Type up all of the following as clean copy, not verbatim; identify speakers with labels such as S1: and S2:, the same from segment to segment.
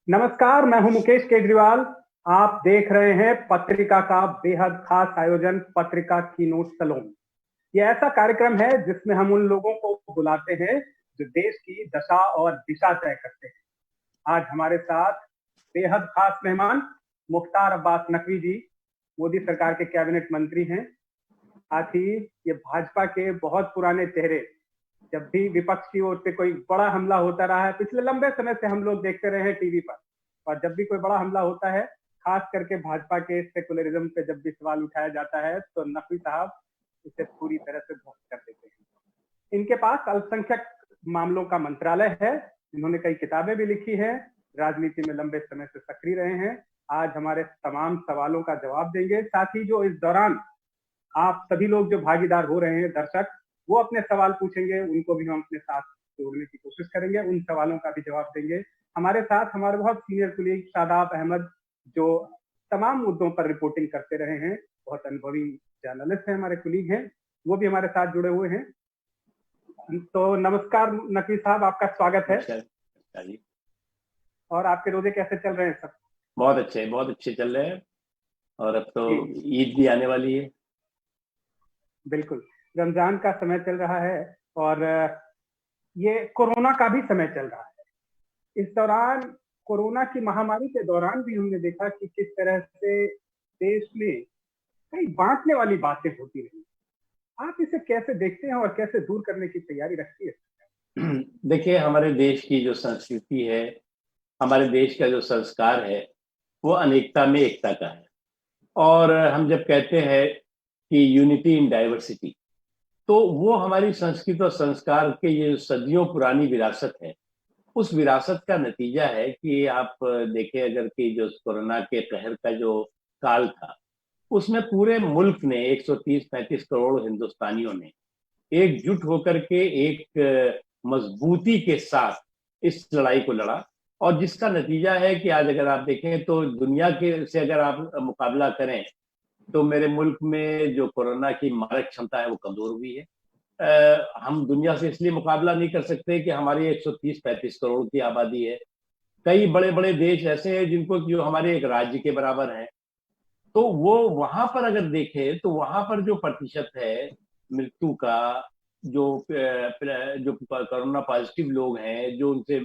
S1: नमस्कार, मैं हूं मुकेश केजरीवाल। आप देख रहे हैं पत्रिका का बेहद खास आयोजन पत्रिका कीनोट सलोन। ये ऐसा कार्यक्रम है जिसमें हम उन लोगों को बुलाते हैं जो देश की दशा और दिशा तय करते हैं। आज हमारे साथ बेहद खास मेहमान मुख्तार अब्बास नकवी जी, मोदी सरकार के कैबिनेट मंत्री हैं। साथ ही ये भाजपा के बहुत पुराने चेहरे। जब भी विपक्ष की ओर से कोई बड़ा हमला होता रहा है, पिछले लंबे समय से हम लोग देखते रहे हैं टीवी पर, और जब भी कोई बड़ा हमला होता है, खास करके भाजपा के सेकुलरिज्म पे जब भी सवाल उठाया जाता है, तो नकवी साहब इसे पूरी तरह से ध्वस्त कर देते हैं। इनके पास अल्पसंख्यक मामलों का मंत्रालय है। इन्होंने कई किताबें भी लिखी है, राजनीति में लंबे समय से सक्रिय रहे हैं। आज हमारे तमाम सवालों का जवाब देंगे। साथ ही जो इस दौरान आप सभी लोग जो भागीदार हो रहे हैं, दर्शक, वो अपने सवाल पूछेंगे, उनको भी हम अपने साथ जोड़ने की कोशिश करेंगे, उन सवालों का भी जवाब देंगे। हमारे साथ हमारे बहुत सीनियर कुलीग शादाब अहमद, जो तमाम मुद्दों पर रिपोर्टिंग करते रहे हैं, बहुत अनुभवी जर्नलिस्ट हैं, हमारे कुलीग हैं, वो भी हमारे साथ जुड़े हुए हैं। तो नमस्कार नकवी साहब, आपका स्वागत है। और आपके रोजे कैसे चल रहे हैं सब?
S2: बहुत अच्छे चल रहे हैं। और अब तो ईद भी आने वाली है।
S1: बिल्कुल, रमजान का समय चल रहा है और ये कोरोना का भी समय चल रहा है। इस दौरान, कोरोना की महामारी के दौरान भी हमने देखा कि किस तरह से देश में कई बांटने वाली बातें होती रही। आप इसे कैसे देखते हैं और कैसे दूर करने की तैयारी रखती है?
S2: देखिए, हमारे देश की जो संस्कृति है, हमारे देश का जो संस्कार है, वो अनेकता में एकता का है। और हम जब कहते हैं कि यूनिटी इन डाइवर्सिटी, तो वो हमारी संस्कृति और संस्कार के ये सदियों पुरानी विरासत है। उस विरासत का नतीजा है कि आप देखें, अगर कि जो कोरोना के कहर का जो काल था, उसमें पूरे मुल्क ने 130-135 करोड़ हिंदुस्तानियों ने एकजुट होकर के एक मजबूती के साथ इस लड़ाई को लड़ा। और जिसका नतीजा है कि आज अगर आप देखें तो दुनिया के से अगर आप मुकाबला करें, तो मेरे मुल्क में जो कोरोना की मारक क्षमता है वो कमजोर हुई है। हम दुनिया से इसलिए मुकाबला नहीं कर सकते कि हमारी 130-135 करोड़ की आबादी है। कई बड़े बड़े देश ऐसे हैं जिनको जो हमारे एक राज्य के बराबर है। तो वो वहां पर अगर देखें तो वहां पर जो प्रतिशत है मृत्यु का, जो कोरोना पॉजिटिव लोग हैं, जो उनसे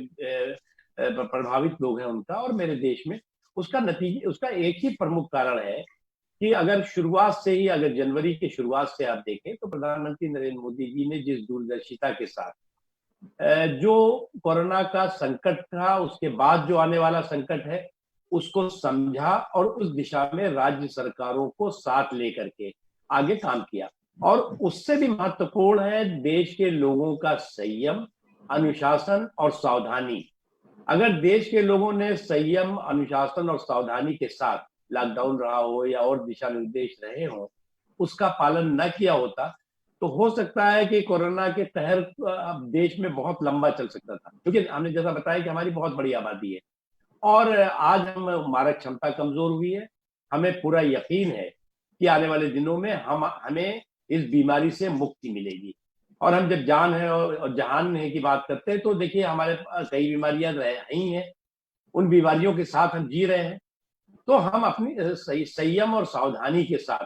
S2: प्रभावित लोग हैं उनका, और मेरे देश में उसका नतीजा, उसका एक ही प्रमुख कारण है कि अगर शुरुआत से ही, अगर जनवरी की शुरुआत से आप देखें तो प्रधानमंत्री नरेंद्र मोदी जी ने जिस दूरदर्शिता के साथ जो कोरोना का संकट था, उसके बाद जो आने वाला संकट है, उसको समझा और उस दिशा में राज्य सरकारों को साथ लेकर के आगे काम किया। और उससे भी महत्वपूर्ण है देश के लोगों का संयम, अनुशासन और सावधानी। अगर देश के लोगों ने संयम, अनुशासन और सावधानी के साथ, लॉकडाउन रहा हो या और दिशा निर्देश रहे हो, उसका पालन न किया होता, तो हो सकता है कि कोरोना के कहर देश में बहुत लंबा चल सकता था। क्योंकि हमने जैसा बताया कि हमारी बहुत बड़ी आबादी है और आज हमारा क्षमता कमजोर हुई है। हमें पूरा यकीन है कि आने वाले दिनों में हमें इस बीमारी से मुक्ति मिलेगी। और हम जब जान है और जहान है की बात करते हैं, तो देखिए हमारे पास कई बीमारियां रही हैं, उन बीमारियों के साथ हम जी रहे हैं। तो हम अपनी संयम और सावधानी के साथ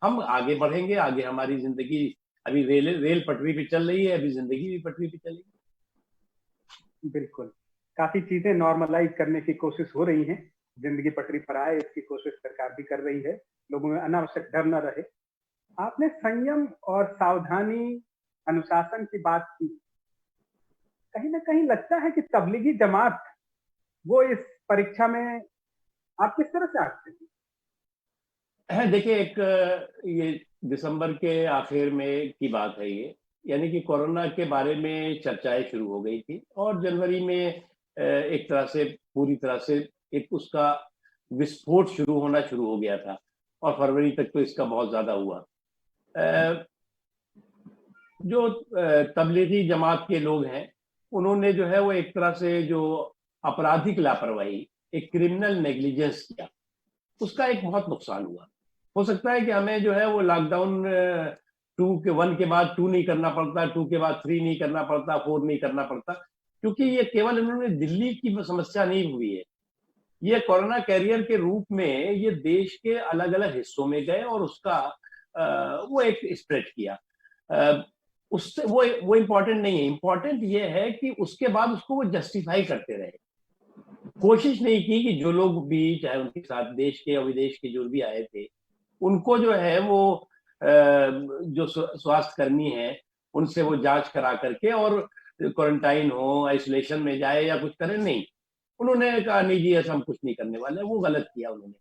S2: हम आगे बढ़ेंगे। आगे हमारी जिंदगी, अभी रेल पटरी पे चल रही है, अभी जिंदगी भी पटरी पे चलेगी।
S1: बिल्कुल, काफी चीजें नॉर्मलाइज करने की कोशिश हो रही हैं, जिंदगी पटरी पर आए इसकी कोशिश सरकार भी कर रही है, लोगों में अनावश्यक डर न रहे। आपने संयम और सावधानी, अनुशासन की बात की। कहीं ना कहीं लगता है कि तबलीगी जमात वो इस परीक्षा में, आप किस तरह से आते
S2: हैं? देखिए, ये दिसंबर के आखिर में की बात है ये, यानी कि कोरोना के बारे में चर्चाएं शुरू हो गई थी और जनवरी में एक तरह से, पूरी तरह से एक उसका विस्फोट होना शुरू हो गया था और फरवरी तक तो इसका बहुत ज्यादा हुआ। जो तबलीगी जमात के लोग हैं, उन्होंने जो है वो एक तरह से जो आपराधिक लापरवाही, एक क्रिमिनल नेग्लिजेंस किया, उसका एक बहुत नुकसान हुआ। हो सकता है कि हमें जो है वो लॉकडाउन 1 के बाद 2 नहीं करना पड़ता, 2 के बाद 3 नहीं करना पड़ता, 4 नहीं करना पड़ता, क्योंकि ये केवल इन्होंने दिल्ली की समस्या नहीं हुई है, ये कोरोना कैरियर के रूप में ये देश के अलग अलग हिस्सों में गए और उसका वो एक स्प्रेड किया। उससे वो इम्पोर्टेंट नहीं है, इम्पोर्टेंट ये है कि उसके बाद उसको वो जस्टिफाई करते रहे। कोशिश नहीं की कि जो लोग भी, चाहे उनके साथ देश के या विदेश के जो भी आए थे, उनको जो है वो जो स्वास्थ्य कर्मी है उनसे वो जांच करा करके और क्वारंटाइन हो, आइसोलेशन में जाए या कुछ करे, नहीं। उन्होंने कहा नहीं जी ऐसा हम कुछ नहीं करने वाले, वो गलत किया उन्होंने।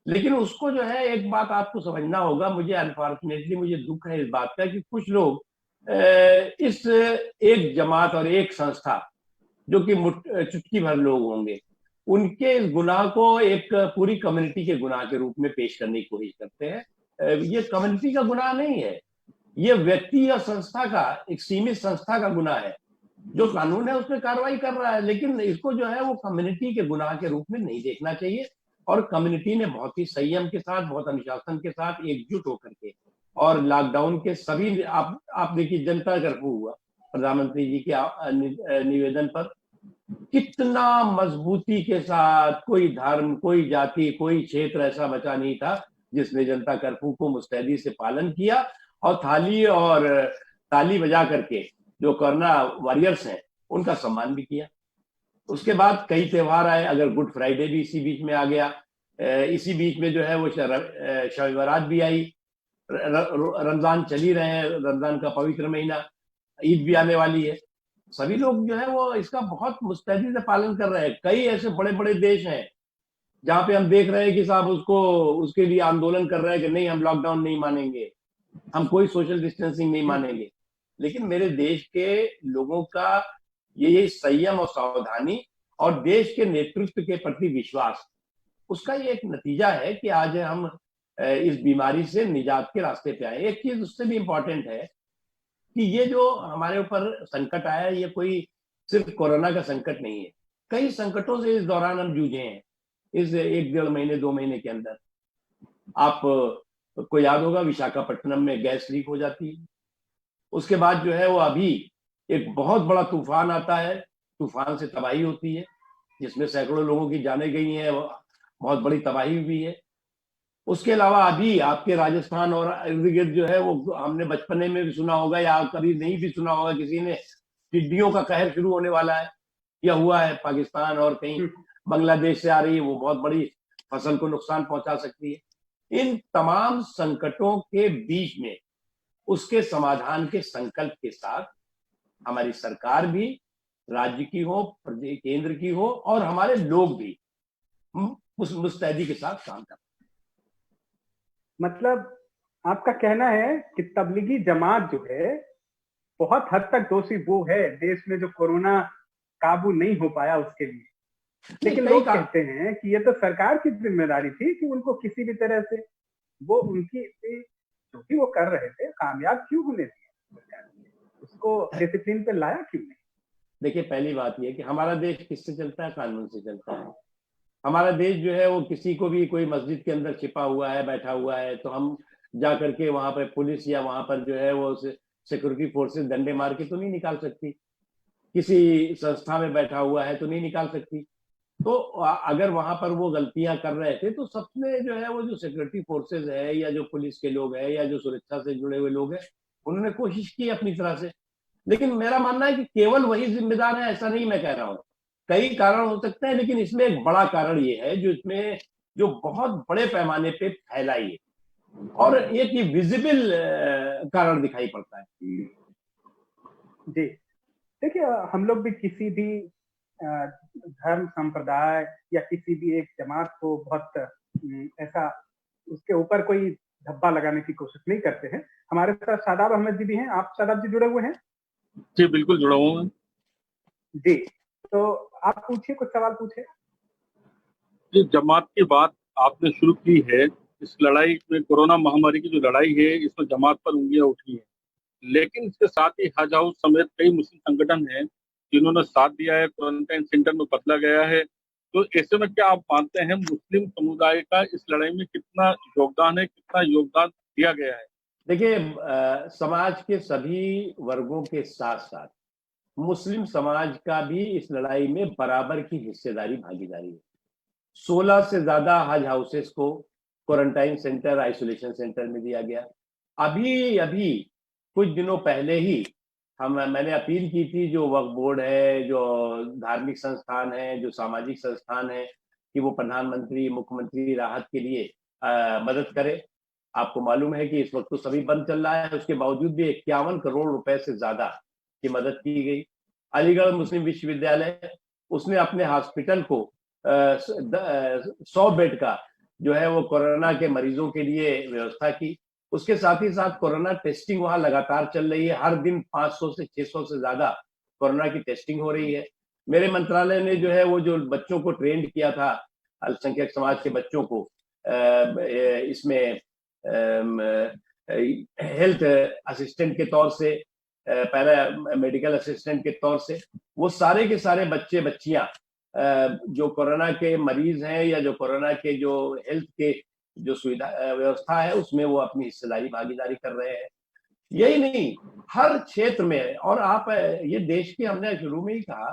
S2: लेकिन उसको जो है एक बात आपको समझना होगा, मुझे अनफॉर्चुनेटली मुझे दुख है इस बात का कि कुछ लोग इस एक जमात और एक संस्था जो कि चुटकी भर लोग होंगे, उनके इस गुनाह को एक पूरी कम्युनिटी के गुनाह के रूप में पेश करने की कोशिश करते हैं। ये कम्युनिटी का गुनाह नहीं है, ये व्यक्ति या संस्था का, एक सीमित संस्था का गुनाह है। जो कानून है उसमें कार्रवाई कर रहा है, लेकिन इसको जो है वो कम्युनिटी के गुनाह के रूप में नहीं देखना चाहिए। और कम्युनिटी ने बहुत ही संयम के साथ, बहुत अनुशासन के साथ एकजुट होकर के, और लॉकडाउन के सभी आप देखिए जनता कर्फ्यू हुआ प्रधानमंत्री जी के निवेदन पर, कितना मजबूती के साथ, कोई धर्म, कोई जाति, कोई क्षेत्र ऐसा बचा नहीं था जिसने जनता कर्फ्यू को मुस्तैदी से पालन किया और थाली और ताली बजा करके जो कोरोना वॉरियर्स हैं उनका सम्मान भी किया। उसके बाद कई त्योहार आए, अगर गुड फ्राइडे भी इसी बीच में आ गया, इसी बीच में जो है वो शब बारात भी आई, रमजान चल ही रहे हैं, रमजान का पवित्र महीना, ईद भी आने वाली है। सभी लोग जो है वो इसका बहुत मुस्तैदी से पालन कर रहे हैं। कई ऐसे बड़े बड़े देश हैं जहां पे हम देख रहे हैं कि साहब उसके लिए आंदोलन कर रहे हैं कि नहीं हम लॉकडाउन नहीं मानेंगे, हम कोई सोशल डिस्टेंसिंग नहीं मानेंगे। लेकिन मेरे देश के लोगों का ये संयम और सावधानी और देश के नेतृत्व के प्रति विश्वास, उसका ये एक नतीजा है कि आज हम इस बीमारी से निजात के रास्ते पे आए। एक चीज उससे भी इंपॉर्टेंट है कि ये जो हमारे ऊपर संकट आया, ये कोई सिर्फ कोरोना का संकट नहीं है, कई संकटों से इस दौरान हम जूझे हैं इस 1-1.5 महीने 2 महीने के अंदर। आप को याद होगा विशाखापट्टनम में गैस लीक हो जाती है, उसके बाद जो है वो अभी एक बहुत बड़ा तूफान आता है, तूफान से तबाही होती है जिसमें सैकड़ों लोगों की जानें गई हैं, बहुत बड़ी तबाही हुई है। उसके अलावा अभी आपके राजस्थान और इर्द गिर्द जो है वो हमने बचपने में भी सुना होगा या कभी नहीं भी सुना होगा किसी ने, टिड्डियों का कहर शुरू होने वाला है या हुआ है। पाकिस्तान और कहीं बांग्लादेश से आ रही है, वो बहुत बड़ी फसल को नुकसान पहुंचा सकती है। इन तमाम संकटों के बीच में उसके समाधान के संकल्प के साथ हमारी सरकार भी, राज्य की हो, केंद्र की हो, और हमारे लोग भी उस मुस्तैदी के साथ काम करते हैं।
S1: मतलब आपका कहना है कि तबलीगी जमात जो है बहुत हद तक दोषी वो है देश में जो कोरोना काबू नहीं हो पाया उसके लिए, लेकिन लोग कहते हैं कि ये तो सरकार की जिम्मेदारी थी कि उनको किसी भी तरह से वो उनकी जो भी वो कर रहे थे कामयाब क्यों होने दिए, उसको डिसिप्लिन पे लाया क्यों नहीं।
S2: देखिए पहली बात ये कि हमारा देश किससे चलता है, कानून से चलता है। हमारा देश जो है वो किसी को भी, कोई मस्जिद के अंदर छिपा हुआ है, बैठा हुआ है, तो हम जा करके वहां पर पुलिस या वहां पर जो है वो सिक्योरिटी फोर्सेस डंडे मार के तो नहीं निकाल सकती। किसी संस्था में बैठा हुआ है तो नहीं निकाल सकती। तो अगर वहां पर वो गलतियां कर रहे थे तो सबने जो है वो जो सिक्योरिटी फोर्सेज है या जो पुलिस के लोग हैं या जो सुरक्षा से जुड़े हुए लोग हैं, उन्होंने कोशिश की अपनी तरह से। लेकिन मेरा मानना है कि केवल वही जिम्मेदार है ऐसा नहीं मैं कह रहा हूँ, कई कारण हो सकते हैं, लेकिन इसमें एक बड़ा कारण ये है जो इसमें जो बहुत बड़े पैमाने पे फैलाई है और एक ये विजिबल कारण दिखाई पड़ता है।
S1: जी देखिए, हम लोग भी किसी भी धर्म संप्रदाय या किसी भी एक जमात को बहुत ऐसा उसके ऊपर कोई धब्बा लगाने की कोशिश नहीं करते हैं। हमारे साथ शादाब अहमद जी भी हैं। आप शादाब जी जुड़े हुए हैं?
S3: जी बिल्कुल जुड़ा हुआ हूँ
S1: जी, तो आप पूछिए, कुछ सवाल पूछिए।
S3: जी, जमात की बात आपने शुरू की है, इस लड़ाई में, कोरोना महामारी की जो लड़ाई है इसमें जमात पर उंगलियां उठी हैं, लेकिन इसके साथ ही हज हाउस समेत कई मुस्लिम संगठन हैं जिन्होंने साथ दिया है, क्वारंटाइन सेंटर में बदला गया है। तो ऐसे में क्या आप मानते हैं मुस्लिम समुदाय का इस लड़ाई में कितना योगदान है, कितना योगदान दिया गया है?
S2: देखिए समाज के सभी वर्गों के साथ साथ मुस्लिम समाज का भी इस लड़ाई में बराबर की हिस्सेदारी, भागीदारी है। 16 से ज्यादा हज हाउसेस को क्वारंटाइन सेंटर, आइसोलेशन सेंटर में दिया गया। अभी अभी कुछ दिनों पहले ही मैंने अपील की थी, जो वक्फ बोर्ड है, जो धार्मिक संस्थान है, जो सामाजिक संस्थान है, कि वो प्रधानमंत्री मुख्यमंत्री राहत के लिए मदद करे। आपको मालूम है कि इस वक्त तो सभी बंद चल रहा है, उसके बावजूद भी 51 करोड़ रुपए से ज्यादा की मदद की गई। अलीगढ़ मुस्लिम विश्वविद्यालय, उसने अपने हॉस्पिटल को 100 बेड का जो है वो कोरोना के मरीजों के लिए व्यवस्था की। उसके साथ ही साथ कोरोना टेस्टिंग वहां लगातार चल रही है, हर दिन 500 से 600 से ज्यादा कोरोना की टेस्टिंग हो रही है। मेरे मंत्रालय ने जो है वो जो बच्चों को ट्रेंड किया था, अल्पसंख्यक समाज के बच्चों को इसमें हेल्थ असिस्टेंट के तौर से, पैरा मेडिकल असिस्टेंट के तौर से, वो सारे के सारे बच्चे बच्चियां जो कोरोना के मरीज हैं या जो कोरोना के जो हेल्थ के जो सुविधा व्यवस्था है उसमें वो अपनी हिस्सेदारी भागीदारी कर रहे हैं। यही नहीं, हर क्षेत्र में। और आप ये देश की, हमने शुरू में ही कहा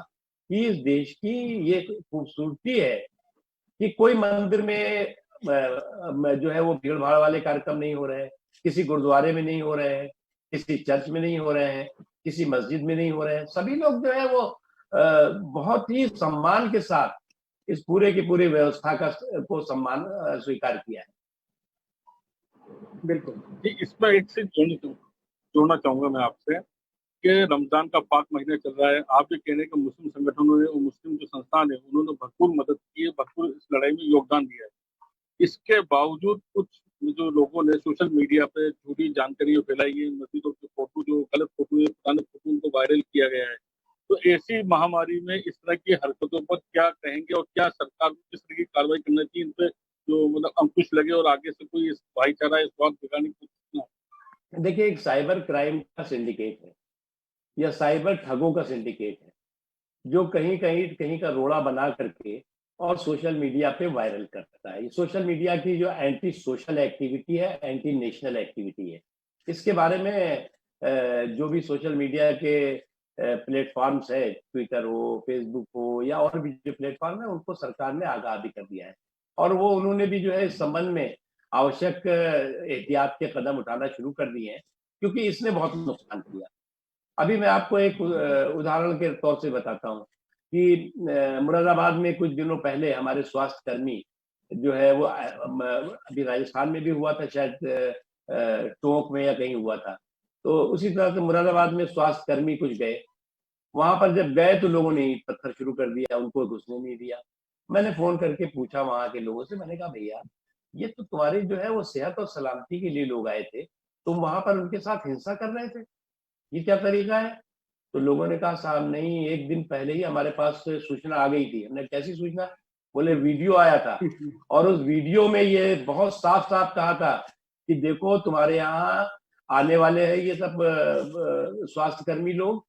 S2: कि इस देश की ये खूबसूरती है कि कोई मंदिर में जो है वो भीड़ भाड़ वाले कार्यक्रम नहीं हो रहे हैं, किसी गुरुद्वारे में नहीं हो रहे हैं, किसी चर्च में नहीं हो रहे हैं, किसी मस्जिद में नहीं हो रहे हैं। सभी लोग जो है वो बहुत ही सम्मान के साथ इस पूरे की पूरी व्यवस्था को सम्मान स्वीकार किया है।
S1: बिल्कुल।
S3: इसमें एक से जोड़ना चाहूंगा मैं आपसे कि रमजान का पाक महीना चल रहा है। आप ये कह रहे हैं कि मुस्लिम संगठनों ने और मुस्लिम जो संस्थान है उन्होंने भरपूर मदद की है, भरपूर इस लड़ाई में योगदान दिया है। इसके बावजूद कुछ जो लोगों ने सोशल मीडिया पे झूठी जानकारी फैलाई है, मस्जिदों के फोटो, जो गलत फोटो है, पुराने फोटो, उनको वायरल किया गया है। तो ऐसी महामारी में इस तरह की हरकतों पर क्या कहेंगे और क्या सरकार को किस तरह की कार्रवाई करना चाहिए, इन पे जो मतलब अंकुश लगे और आगे से कोई इस भाईचारा, इस बात बिगाड़ने की कोशिश ना?
S2: देखिए, एक साइबर क्राइम का सिंडिकेट है या साइबर ठगों का सिंडिकेट है, जो कहीं का रोड़ा बना करके और सोशल मीडिया पे वायरल करता है। सोशल मीडिया की जो एंटी सोशल एक्टिविटी है, एंटी नेशनल एक्टिविटी है। इसके बारे में जो भी सोशल मीडिया के प्लेटफॉर्म्स है, ट्विटर हो, फेसबुक हो या और भी जो प्लेटफॉर्म है, उनको सरकार ने आगाह भी कर दिया है। और वो उन्होंने भी जो है इस संबंध में आवश्यक एहतियात के कदम उठाना शुरू कर दिए हैं, क्योंकि इसने बहुत नुकसान किया। अभी मैं आपको एक उदाहरण के तौर से बताता हूँ कि मुरादाबाद में कुछ दिनों पहले हमारे स्वास्थ्य कर्मी जो है वो अभी राजस्थान में भी हुआ था, शायद टोंक में या कहीं हुआ था। तो उसी तरह से मुरादाबाद में स्वास्थ्य कर्मी कुछ गए, वहां पर जब गए तो लोगों ने पत्थर शुरू कर दिया, उनको घुसने नहीं दिया। मैंने फोन करके पूछा वहां के लोगों से, मैंने कहा भैया ये तो तुम्हारी जो है वो सेहत और सलामती के लिए लोग आए थे, तुम वहां पर उनके साथ हिंसा कर रहे थे, ये क्या तरीका है? तो लोगों ने कहा साहब नहीं, एक दिन पहले ही हमारे पास सूचना आ गई थी। हमने कैसी सूचना? बोले वीडियो आया था और उस वीडियो में ये बहुत साफ साफ कहा था कि देखो तुम्हारे यहाँ आने वाले हैं ये सब स्वास्थ्य कर्मी लोग,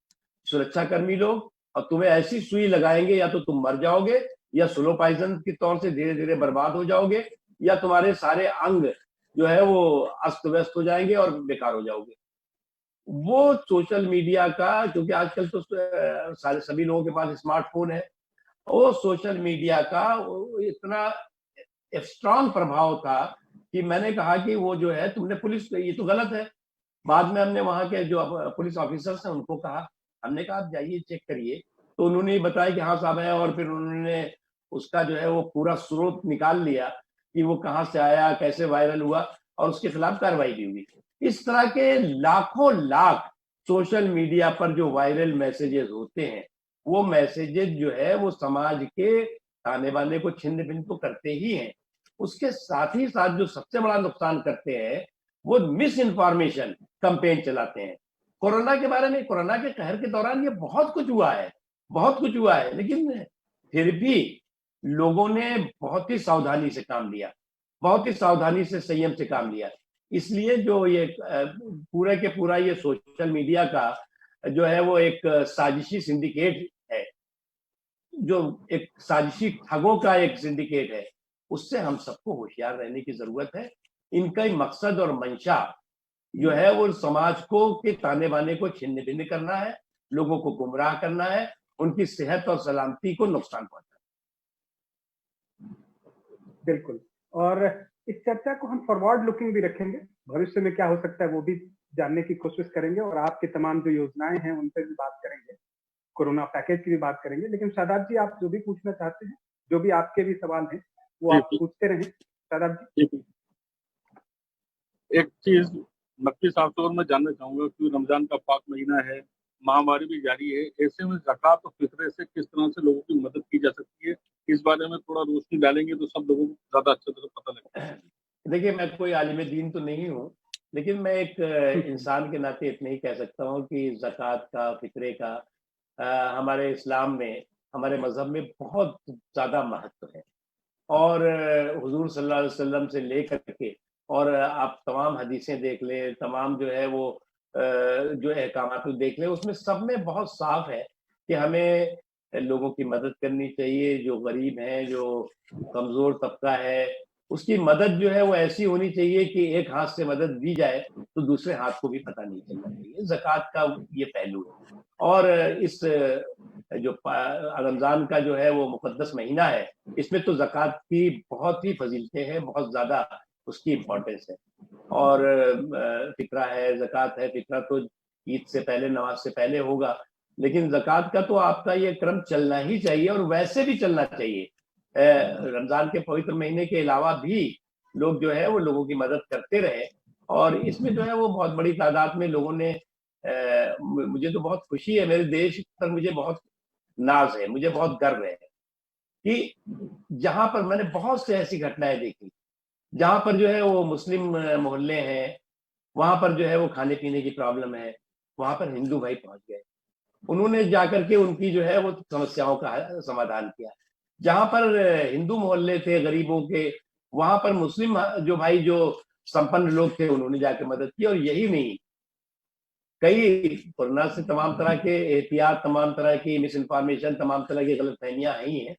S2: सुरक्षा कर्मी लोग, और तुम्हें ऐसी सुई लगाएंगे या तो तुम मर जाओगे या स्लो पॉइजन के तौर से धीरे धीरे बर्बाद हो जाओगे, या तुम्हारे सारे अंग जो है वो अस्त व्यस्त हो जाएंगे और बेकार हो जाओगे। वो सोशल मीडिया का, क्योंकि आजकल तो सारे सभी लोगों के पास स्मार्टफोन है, वो सोशल मीडिया का इतना स्ट्रांग प्रभाव था कि मैंने कहा कि वो जो है तुमने पुलिस, ये तो गलत है। बाद में हमने वहां के जो पुलिस ऑफिसर्स हैं उनको कहा, हमने कहा आप जाइए चेक करिए, तो उन्होंने बताया कि हाँ साहब है, और फिर उन्होंने उसका जो है वो पूरा स्रोत निकाल लिया कि वो कहाँ से आया, कैसे वायरल हुआ, और उसके खिलाफ कार्रवाई भी हुई। इस तरह के लाखों लाख सोशल मीडिया पर जो वायरल मैसेजेस होते हैं, वो मैसेजेस जो है वो समाज के ताने बाने को छिन्न भिन्न तो करते ही हैं, उसके साथ ही साथ जो सबसे बड़ा नुकसान करते हैं वो मिस इन्फॉर्मेशन कैंपेन चलाते हैं। कोरोना के बारे में, कोरोना के कहर के दौरान ये बहुत कुछ हुआ है, बहुत कुछ हुआ है, लेकिन फिर भी लोगों ने बहुत ही सावधानी से काम लिया, बहुत ही सावधानी से, संयम से काम लिया। इसलिए जो ये पूरा के पूरा ये सोशल मीडिया का जो है वो एक साजिशी सिंडिकेट है, जो एक साजिशी ठगों का एक सिंडिकेट है, उससे हम सबको होशियार रहने की जरूरत है। इनका मकसद और मंशा जो है वो समाज को के ताने बाने को छिन्न भिन्न करना है, लोगों को गुमराह करना है, उनकी सेहत और सलामती को नुकसान पहुंचाना।
S1: बिल्कुल। और इस चर्चा को हम फॉरवर्ड लुकिंग भी रखेंगे, भविष्य में क्या हो सकता है वो भी जानने की कोशिश करेंगे और आपकी तमाम जो योजनाएं हैं उन पर भी बात करेंगे, कोरोना पैकेज की भी बात करेंगे। लेकिन शादाब जी, आप जो भी पूछना चाहते हैं, जो भी आपके भी सवाल हैं वो आप पूछते रहें। शादाब जी,
S3: एक चीज नकवी साहब से और मैं जानना चाहूंगा कि रमजान का पाक महीना है, महामारी भी जारी है, ऐसे में ज़कात और फितरे से किस तरह से लोगों की मदद की जा सकती है, इस बारे में थोड़ा रोशनी डालेंगे तो सब लोगों को ज्यादा अच्छे तरह पता लगेगा।
S2: देखिए, मैं कोई आलिम दीन तो नहीं हूँ, लेकिन मैं एक इंसान के नाते इतना ही कह सकता हूँ कि ज़कात का, फितरे का हमारे इस्लाम में, हमारे मजहब में बहुत ज़्यादा महत्व है। और हुजूर सल्लल्लाहु अलैहि वसल्लम से लेकर के और आप तमाम हदीसें देख लें, तमाम जो है वो जो अहकामात देख लें, उसमें सब में बहुत साफ है कि हमें लोगों की मदद करनी चाहिए। जो गरीब हैं, जो कमज़ोर तबका है, उसकी मदद जो है वो ऐसी होनी चाहिए कि एक हाथ से मदद दी जाए तो दूसरे हाथ को भी पता नहीं चलना चाहिए। ज़कात का ये पहलू है। और इस जो रमज़ान का जो है वो मुक़द्दस महीना है, इसमें तो ज़कात की बहुत ही फ़ज़ीलतें हैं, बहुत ज़्यादा उसकी इम्पोर्टेंस है। और फ़ितरा है, ज़कात है। फ़ितरा तो ईद से पहले, नमाज से पहले होगा, लेकिन ज़कात का तो आपका ये क्रम चलना ही चाहिए और वैसे भी चलना चाहिए। रमज़ान के पवित्र महीने के अलावा भी लोग जो है वो लोगों की मदद करते रहे और इसमें जो है वो बहुत बड़ी तादाद में लोगों ने मुझे तो बहुत खुशी है, मेरे देश पर मुझे बहुत नाज है, मुझे बहुत गर्व है कि जहां पर मैंने बहुत से ऐसी घटनाएं देखी, जहां पर जो है वो मुस्लिम मोहल्ले हैं, वहां पर जो है वो खाने पीने की प्रॉब्लम है, वहां पर हिंदू भाई पहुंच गए, उन्होंने जाकर के उनकी जो है वो समस्याओं का समाधान किया। जहां पर हिंदू मोहल्ले थे गरीबों के, वहां पर मुस्लिम जो भाई जो संपन्न लोग थे उन्होंने जाकर मदद की। और यही नहीं, कई कोरोना से तमाम तरह के एहतियात, तमाम तरह की मिस इन्फॉर्मेशन, तमाम तरह की गलतफहमियां आई हैं।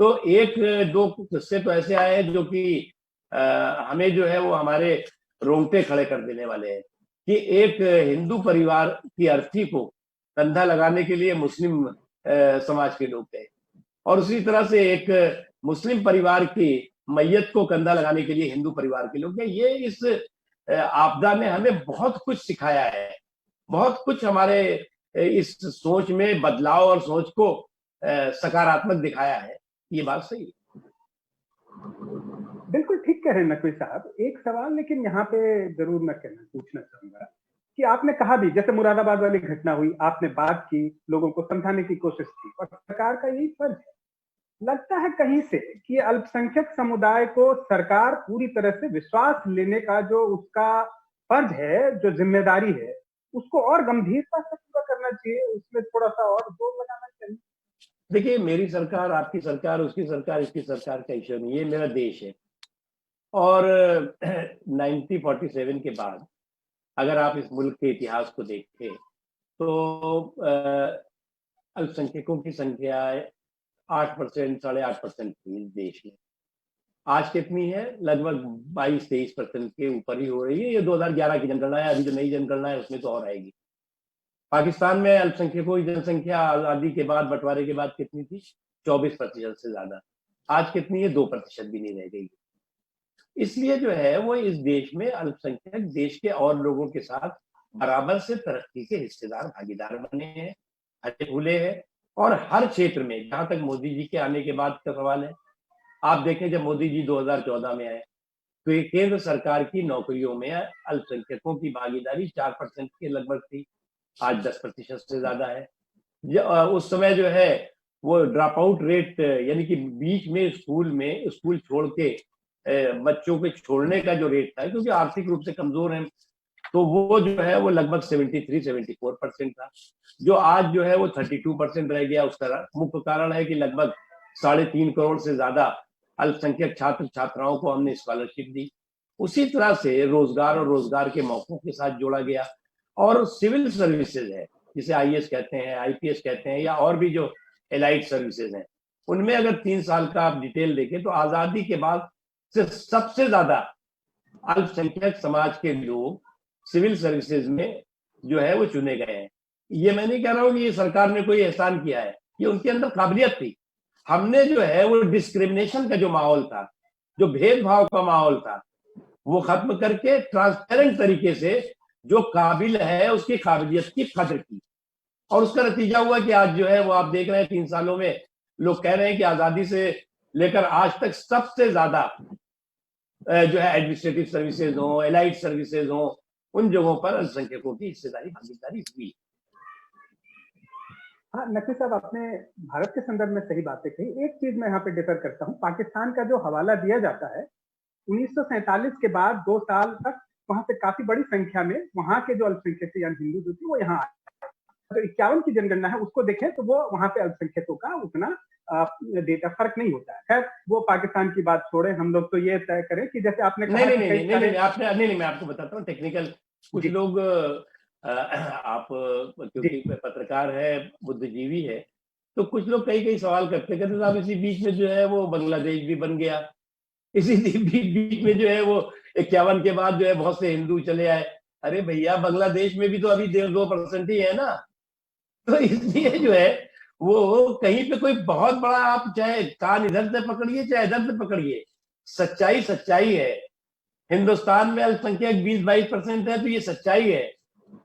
S2: तो एक दो किस्से तो ऐसे आए हैं जो कि हमें जो है वो हमारे रोंगटे खड़े कर देने वाले हैं कि एक हिंदू परिवार की अर्थी को कंधा लगाने के लिए मुस्लिम समाज के लोग गए और उसी तरह से एक मुस्लिम परिवार की मैयत को कंधा लगाने के लिए हिंदू परिवार के लोग गए। ये इस आपदा ने हमें बहुत कुछ सिखाया है, बहुत कुछ हमारे इस सोच में बदलाव और सोच को सकारात्मक दिखाया है। ये बात सही है।
S1: बिल्कुल ठीक कह रहे हैं नकवी साहब। एक सवाल लेकिन यहाँ पे जरूर मैं पूछना चाहूंगा कि आपने कहा भी, जैसे मुरादाबाद वाली घटना हुई, आपने बात की, लोगों को समझाने की कोशिश की और सरकार का यही फर्ज है। लगता है कहीं से कि अल्पसंख्यक समुदाय को सरकार पूरी तरह से विश्वास लेने का जो उसका फर्ज है, जो जिम्मेदारी है, उसको और गंभीरता से पूरा करना चाहिए, उसमें थोड़ा सा और जोर लगाना चाहिए।
S2: देखिए, मेरी सरकार, आपकी सरकार, उसकी सरकार, इसकी सरकार का इश्यू नहीं है, मेरा देश है। और 1947 के बाद अगर आप इस मुल्क के इतिहास को देखें तो अल्पसंख्यकों की संख्या 8%, 8.5% थी इस देश में। आज कितनी है? लगभग 22-23% के ऊपर ही हो रही है। ये 2011 की जनगणना है, अभी जो नई जनगणना है उसमें तो और आएगी। पाकिस्तान में अल्पसंख्यकों की जनसंख्या आजादी के बाद, बंटवारे के बाद कितनी थी? 24% से ज्यादा। आज कितनी है? 2% भी नहीं रह गई। इसलिए जो है वो इस देश में अल्पसंख्यक देश के और लोगों के साथ बराबर से तरक्की के हिस्सेदार, भागीदार बने हैं, हटे भूले हैं। और हर क्षेत्र में, जहां तक मोदी जी के आने के बाद का सवाल है, आप देखें जब मोदी जी 2014 में आए तो ये केंद्र सरकार की नौकरियों में अल्पसंख्यकों की भागीदारी 4% के लगभग थी, आज 10% से ज्यादा है। उस समय जो है वो ड्रॉप आउट रेट, यानी कि बीच में स्कूल छोड़ के बच्चों के छोड़ने का जो रेट था, क्योंकि आर्थिक रूप से कमजोर हैं, तो वो जो है वो लगभग 73-74% था, जो आज जो है वो 32% रह गया। उसका मुख्य कारण है कि लगभग 3.5 करोड़ से ज्यादा अल्पसंख्यक छात्र छात्राओं को हमने स्कॉलरशिप दी। उसी तरह से रोजगार और रोजगार के मौकों के साथ जोड़ा गया। और सिविल सर्विसेज है, जिसे IAS कहते हैं, IPS कहते हैं, या और भी जो एलाइड सर्विसेज हैं, उनमें अगर 3 साल का आप डिटेल देखें तो आजादी के बाद से सबसे ज्यादा अल्पसंख्यक समाज के लोग सिविल सर्विसेज में जो है वो चुने गए हैं। ये मैं नहीं कह रहा हूं कि ये सरकार ने कोई एहसान किया है, ये उनके अंदर काबिलियत थी। हमने जो है वो डिस्क्रिमिनेशन का जो माहौल था, जो भेदभाव का माहौल था वो खत्म करके ट्रांसपेरेंट तरीके से जो काबिल है उसकी काबिलियत की कदर की, और उसका नतीजा हुआ कि आज जो है वो आप देख रहे हैं 3 सालों में लोग कह रहे हैं कि आजादी से लेकर आज तक सबसे ज्यादा जो है एडमिनिस्ट्रेटिव सर्विसेज हो, एलाइड सर्विसेज हो, उन जगहों पर अल्पसंख्यकों की हिस्सेदारी भागीदारी हुई।
S1: हाँ नकवी साहब, आपने भारत के संदर्भ में सही बातें कही। एक चीज मैं यहाँ पे डिफर करता हूँ, पाकिस्तान का जो हवाला दिया जाता है 1947 के बाद 2 साल तक वहां पे काफी बड़ी संख्या में वहां के जो अल्पसंख्यक यानी हिंदू जो थे वो यहाँ आए। तो 51 की जनगणना है उसको देखें तो वो वहां पे अल्पसंख्यकों का उतना डेटा फर्क नहीं होता है। खैर वो पाकिस्तान की बात छोड़े, हम लोग तो ये तय करें कि जैसे आपने कहा
S2: नहीं, मैं आपको बताता हूँ टेक्निकल। कुछ लोग आप क्योंकि पत्रकार है, बुद्धिजीवी है, तो कुछ लोग कई सवाल करते साहब इसी बीच में जो है वो बांग्लादेश भी बन गया, इसी बीच में जो है वो 51 के बाद जो है बहुत से हिंदू चले आए। अरे भैया, बांग्लादेश में भी तो अभी 2% ही है ना, तो इसलिए जो है वो कहीं पे कोई बहुत बड़ा, आप चाहे कान इधर से पकड़िए चाहे इधर से पकड़िए, सच्चाई है। हिंदुस्तान में अल्पसंख्यक 20-22% है तो ये सच्चाई है।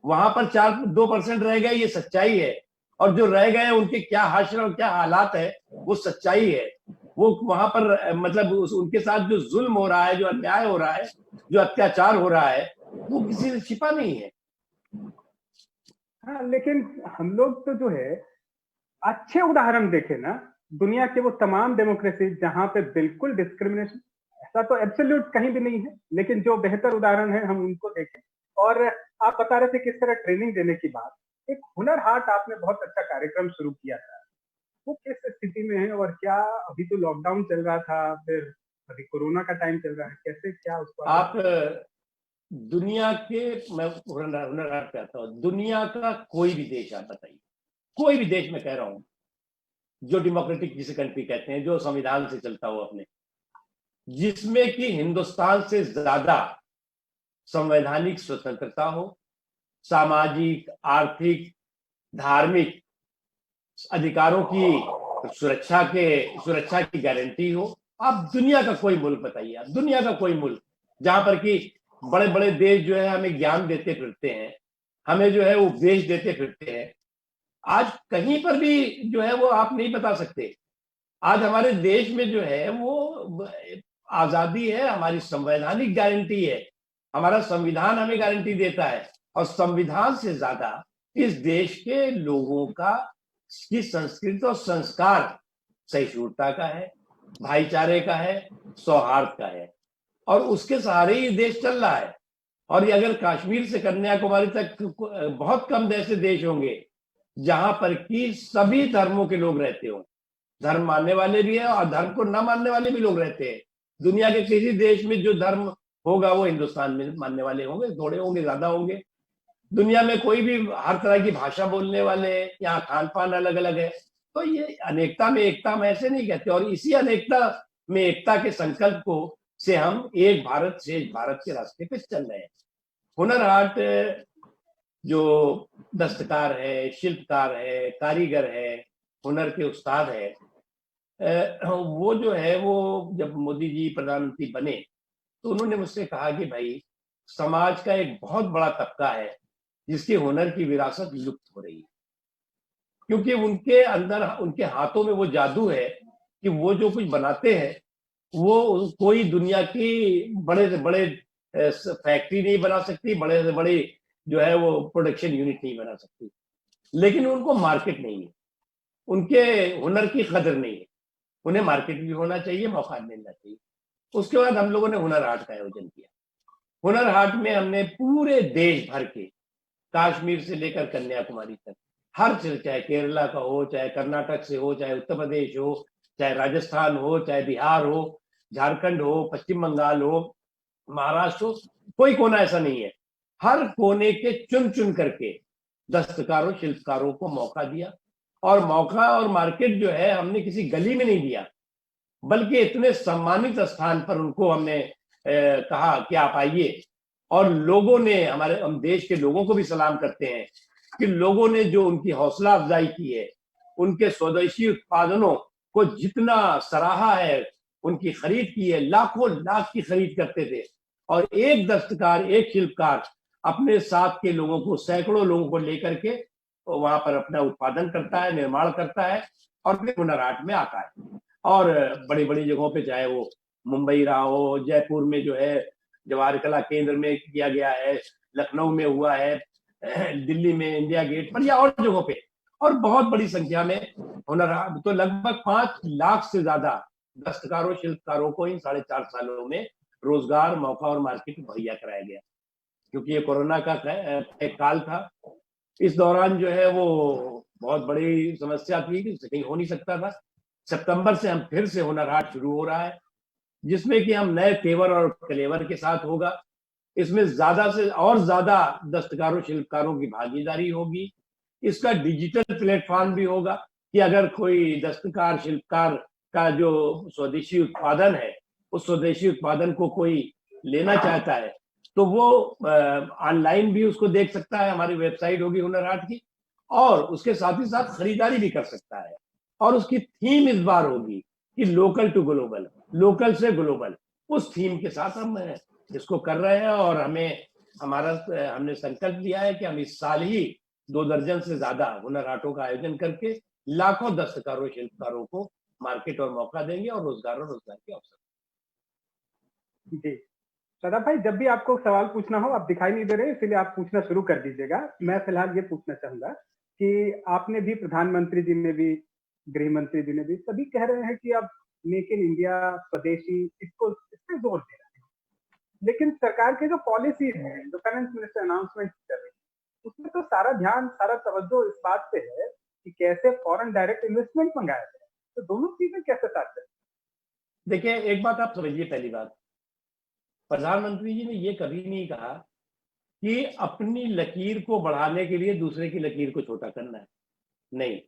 S2: वहां पर 2% रह गए, ये सच्चाई है। और जो रह गए उनके क्या हाशिर और क्या हालात है वो सच्चाई है। वो वहां पर मतलब उनके साथ जो जुल्म हो रहा है, जो अन्याय हो रहा है, जो अत्याचार हो रहा है, वो किसी से छिपा नहीं है।
S1: हाँ, लेकिन हम लोग तो जो है अच्छे उदाहरण देखे ना, दुनिया के वो तमाम डेमोक्रेसी जहां पे बिल्कुल डिस्क्रिमिनेशन, ऐसा तो एब्सोल्यूट कहीं भी नहीं है, लेकिन जो बेहतर उदाहरण है हम उनको देखें। और आप बता रहे थे किस तरह ट्रेनिंग देने की बात, एक हुनर हाट आपने बहुत अच्छा कार्यक्रम शुरू किया था, वो किस स्थिति में है? और क्या अभी तो लॉकडाउन चल रहा था, फिर अभी कोरोना का टाइम चल रहा है, कैसे क्या उसको
S2: आप दुनिया के, मैं हुनर हाट पे आता हूँ, दुनिया का कोई भी देश आप बताइए, कोई भी देश में कह रहा हूं जो डेमोक्रेटिक जिसे कंट्री कहते हैं, जो संविधान से चलता हो अपने, जिसमें कि हिंदुस्तान से ज्यादा संवैधानिक स्वतंत्रता हो, सामाजिक, आर्थिक, धार्मिक अधिकारों की सुरक्षा की गारंटी हो, आप दुनिया का कोई मुल्क बताइए, आप दुनिया का कोई मुल्क जहां पर कि बड़े बड़े देश जो है हमें ज्ञान देते फिरते हैं, हमें जो है उपदेश देते फिरते हैं, आज कहीं पर भी जो है वो आप नहीं बता सकते। आज हमारे देश में जो है वो आजादी है, हमारी संवैधानिक गारंटी है, हमारा संविधान हमें गारंटी देता है, और संविधान से ज्यादा इस देश के लोगों का की संस्कृति और संस्कार सहिष्णुता का है, भाईचारे का है, सौहार्द का है, और उसके सहारे ही देश चल रहा है। और ये अगर कश्मीर से कन्याकुमारी तक बहुत कम ऐसे देश होंगे जहां पर कि सभी धर्मों के लोग रहते हो, धर्म मानने वाले भी हैं और धर्म को न मानने वाले भी लोग रहते हैं। दुनिया के किसी देश में जो धर्म होगा वो हिंदुस्तान में मानने वाले होंगे, थोड़े होंगे, ज्यादा होंगे। दुनिया में कोई भी हर तरह की भाषा बोलने वाले, यहाँ खान पान अलग अलग है, तो ये अनेकता में एकता हम ऐसे नहीं कहते। और इसी अनेकता में एकता के संकल्प को से हम एक भारत श्रेष्ठ भारत के रास्ते पे चल रहे हैं। हुनर हाट जो दस्तकार है, शिल्पकार है, कारीगर है, हुनर के उस्ताद है, वो जो है वो जब मोदी जी प्रधानमंत्री बने तो उन्होंने मुझसे कहा कि भाई, समाज का एक बहुत बड़ा तबका है जिसके हुनर की विरासत लुप्त हो रही है, क्योंकि उनके अंदर, उनके हाथों में वो जादू है कि वो जो कुछ बनाते हैं वो कोई दुनिया की बड़े से बड़े फैक्ट्री नहीं बना सकती, बड़े से बड़े जो है वो प्रोडक्शन यूनिट नहीं बना सकती, लेकिन उनको मार्केट नहीं है, उनके हुनर की कदर नहीं है। उन्हें मार्केट भी होना चाहिए, मौका मिलना चाहिए। उसके बाद हम लोगों ने हुनर हाट का आयोजन किया। हुनर हाट में हमने पूरे देश भर के, कश्मीर से लेकर कन्याकुमारी तक, हर चाहे केरला का हो, चाहे कर्नाटक से हो, चाहे उत्तर प्रदेश हो, चाहे राजस्थान हो, चाहे बिहार हो, झारखंड हो, पश्चिम बंगाल हो, महाराष्ट्र हो, कोई कोना ऐसा नहीं है। हर कोने के चुन चुन करके दस्तकारों, शिल्पकारों को मौका दिया, और मौका और मार्केट जो है हमने किसी गली में नहीं दिया, बल्कि इतने सम्मानित स्थान पर उनको हमने कहा कि आप आइए। और लोगों ने, हम देश के लोगों को भी सलाम करते हैं कि लोगों ने जो उनकी हौसला अफजाई की है, उनके स्वदेशी उत्पादनों को जितना सराहा है, उनकी खरीद की है, लाखों लाख की खरीद करते थे। और एक दस्तकार, एक शिल्पकार अपने साथ के लोगों को, सैकड़ों लोगों को लेकर के वहां पर अपना उत्पादन करता है, निर्माण करता है और फिर हुनर हाट में आता है। और बड़ी बड़ी जगहों पे, चाहे वो मुंबई रहा हो, जयपुर में जो है जवाहर कला केंद्र में किया गया है, लखनऊ में हुआ है, दिल्ली में इंडिया गेट पर या और जगहों पे, और बहुत बड़ी संख्या में हुनर हाट। तो लगभग 5 लाख से ज्यादा दस्तकारों, शिल्पकारों को इन 4.5 सालों में रोजगार, मौका और मार्केट मुहैया कराया गया। क्योंकि ये कोरोना का एक काल था, इस दौरान जो है वो बहुत बड़ी समस्या थी कि कहीं हो नहीं सकता था। सितंबर से हम फिर से हुनर हाट शुरू हो रहा है, जिसमें कि हम नए तेवर और कलेवर के साथ होगा। इसमें ज्यादा से और ज्यादा दस्तकारों, शिल्पकारों की भागीदारी होगी। इसका डिजिटल प्लेटफॉर्म भी होगा कि अगर कोई दस्तकार, शिल्पकार का जो स्वदेशी उत्पादन है, उस स्वदेशी उत्पादन को कोई लेना चाहता है तो वो ऑनलाइन भी उसको देख सकता है। हमारी वेबसाइट होगी हुनर हाट की, और उसके साथ ही साथ खरीदारी भी कर सकता है। और उसकी थीम इस बार होगी कि लोकल टू ग्लोबल, लोकल से ग्लोबल। उस थीम के साथ हम इसको कर रहे हैं। और हमने संकल्प लिया है कि हम इस साल ही 2 दर्जन से ज्यादा हुनर हाटों का आयोजन करके लाखों दस्तकारों, शिल्पकारों को मार्केट और मौका देंगे और रोजगार के अवसर।
S1: जी शादाब भाई, जब भी आपको सवाल पूछना हो, आप दिखाई नहीं दे रहे, इसलिए आप पूछना शुरू कर दीजिएगा। मैं फिलहाल ये पूछना चाहूंगा कि आपने भी, प्रधानमंत्री जी ने भी, गृह मंत्री जी ने भी, सभी कह रहे हैं कि अब मेक इन इंडिया, स्वदेशी, इस पे जोर दे रहे हैं। लेकिन सरकार के जो पॉलिसी है, जो फाइनेंस मिनिस्टर अनाउंसमेंट कर रही है, उसमें तो सारा ध्यान, सारा तवज्जो इस बात पे है कि कैसे फॉरेन डायरेक्ट इन्वेस्टमेंट मंगाया जाए। तो दोनों चीजें कैसे साथ चलें?
S2: देखिए, एक बात आप समझिए। पहली बात, प्रधानमंत्री जी ने ये कभी नहीं कहा कि अपनी लकीर को बढ़ाने के लिए दूसरे की लकीर को छोटा करना है। नहीं,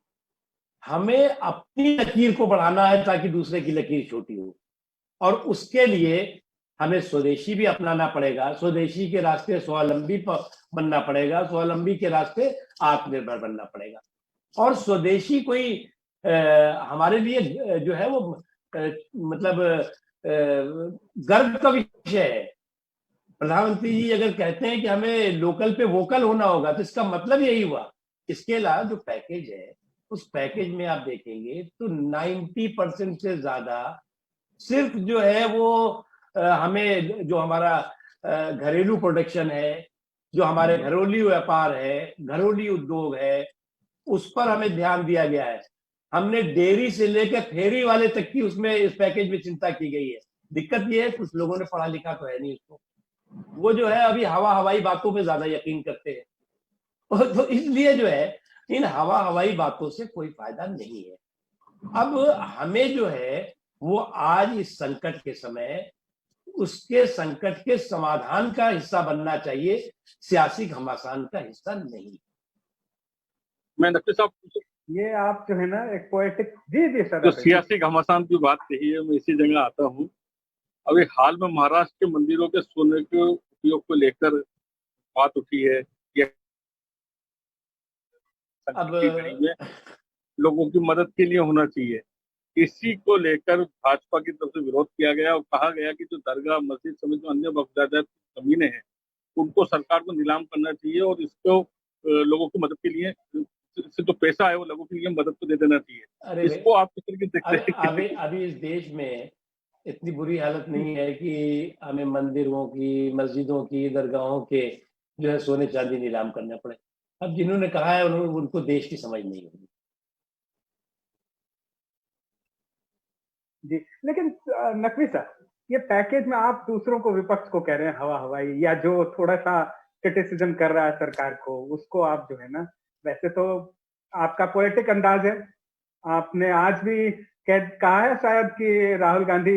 S2: हमें अपनी लकीर को बढ़ाना है ताकि दूसरे की लकीर छोटी हो। और उसके लिए हमें स्वदेशी भी अपनाना पड़ेगा, स्वदेशी के रास्ते स्वावलंबी बनना पड़ेगा, स्वावलंबी के रास्ते आत्मनिर्भर बनना पड़ेगा। और स्वदेशी कोई हमारे लिए जो है वो मतलब गर्व का विषय है। प्रधानमंत्री जी अगर कहते हैं कि हमें लोकल पे वोकल होना होगा, तो इसका मतलब यही हुआ। इसके अलावा जो पैकेज है, उस पैकेज में आप देखेंगे तो 90% से ज्यादा सिर्फ जो है वो हमें, जो हमारा घरेलू प्रोडक्शन है, जो हमारे घरेलू व्यापार है, घरेलू उद्योग है, उस पर हमें ध्यान दिया गया है। हमने डेयरी से लेकर फेरी वाले तक की उसमें, इस पैकेज में चिंता की गई है। दिक्कत ये है, कुछ लोगों ने पढ़ा लिखा तो है नहीं उसको, वो जो है अभी हवाई बातों पे ज्यादा यकीन करते हैं। तो इसलिए जो है इन हवाई बातों से कोई फायदा नहीं है। अब हमें जो है वो आज इस संकट के समय उसके संकट के समाधान का हिस्सा बनना चाहिए, सियासी घमासान का हिस्सा नहीं।
S3: मैं नकवी साहब,
S1: ये आप जो है ना एक पोएटिक, जी सर,
S3: जो सियासी घमासान की बात कही है, मैं इसी जगह आता हूँ। अभी हाल में महाराष्ट्र के मंदिरों के सोने के उपयोग को लेकर बात उठी है कि
S2: अब
S3: लोगों की मदद के लिए होना चाहिए। इसी को लेकर भाजपा की तरफ से विरोध किया गया और कहा गया कि जो दरगाह, मस्जिद समेत जो अन्य वक्फ जमीनें हैं, उनको सरकार को नीलाम करना चाहिए और इसको लोगों की मदद के लिए, इससे जो पैसा है वो लोगों के लिए मदद को दे देना चाहिए। इसको आप किस तरीके देखते हैं?
S2: अभी इस देश में इतनी बुरी हालत नहीं है कि हमें मंदिरों की, मस्जिदों की, दरगाहों के जो है सोने चांदी नीलाम करना पड़े। अब जिन्होंने कहा है उनको देश की समझ नहीं होगी।
S1: जी, लेकिन नकवी साहब, ये पैकेज में आप दूसरों को, विपक्ष को कह रहे हैं हवाई, या जो थोड़ा सा क्रिटिसिज्म कर रहा है सरकार को, उसको आप जो है ना, वैसे तो आपका पोएटिक अंदाज है, आपने आज भी कहा है शायद कि राहुल गांधी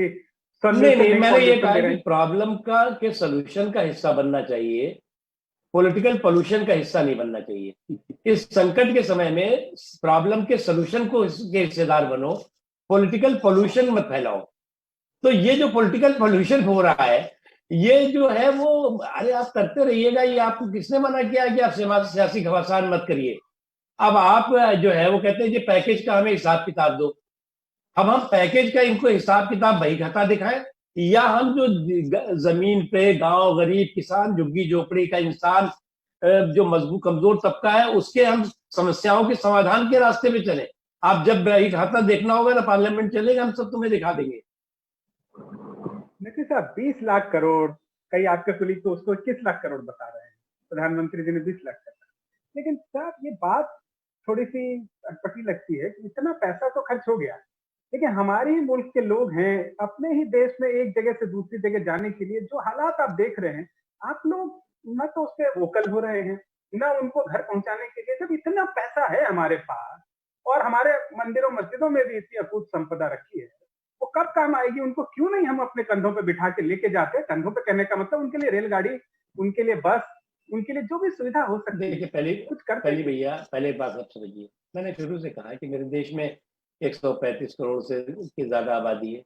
S2: नहीं, मैंने ये कहा कि प्रॉब्लम के सॉल्यूशन का हिस्सा बनना चाहिए, पॉलिटिकल पोल्यूशन का हिस्सा नहीं बनना चाहिए। इस संकट के समय में प्रॉब्लम के सॉल्यूशन को के हिस्सेदार बनो, पॉलिटिकल पोल्यूशन मत फैलाओ। तो ये जो पॉलिटिकल पोल्यूशन हो रहा है, ये जो है वो, अरे आप करते रहिएगा, ये आपको किसने मना किया कि आप सियासी घमासान मत करिए। अब आप जो है वो कहते हैं कि पैकेज का हमें हिसाब किताब दो। अब हम पैकेज का इनको हिसाब किताब बही खाता दिखाएं, या हम जो जमीन पे गांव, गरीब किसान, झुग्गी झोपड़ी का इंसान, जो मजबूत कमजोर तबका है, उसके हम समस्याओं के समाधान के रास्ते पे चले। आप जब बही खाता देखना होगा ना, पार्लियामेंट चलेगा, हम सब तुम्हें दिखा देंगे।
S1: नितिन साहब, 20 लाख करोड़, कई आपके कुलीग तो उसको 21 लाख करोड़ बता रहे हैं, प्रधानमंत्री जी ने 20 लाख करोड़। लेकिन साहब, ये बात थोड़ी सी अटपटी लगती है कि इतना पैसा तो खर्च हो गया, लेकिन हमारे ही मुल्क के लोग हैं, अपने ही देश में एक जगह से दूसरी जगह जाने के लिए जो हालात आप देख रहे हैं, आप लोग न तो उससे वोकल हो रहे हैं, न उनको घर पहुंचाने के लिए। जब इतना पैसा है हमारे पास और हमारे मंदिरों मस्जिदों में भी इतनी अकूत संपदा रखी है, वो कब काम आएगी? उनको क्यों नहीं हम अपने कंधों पे बिठा के लेके जाते? कंधों पे कहने का मतलब उनके लिए रेलगाड़ी, उनके लिए बस, उनके लिए जो भी सुविधा हो सकती है।
S2: देखिए, पहले भैया, पहले बात आप समझिए, मैंने शुरू से कहा कि मेरे देश में 135 करोड़ से की ज्यादा आबादी है।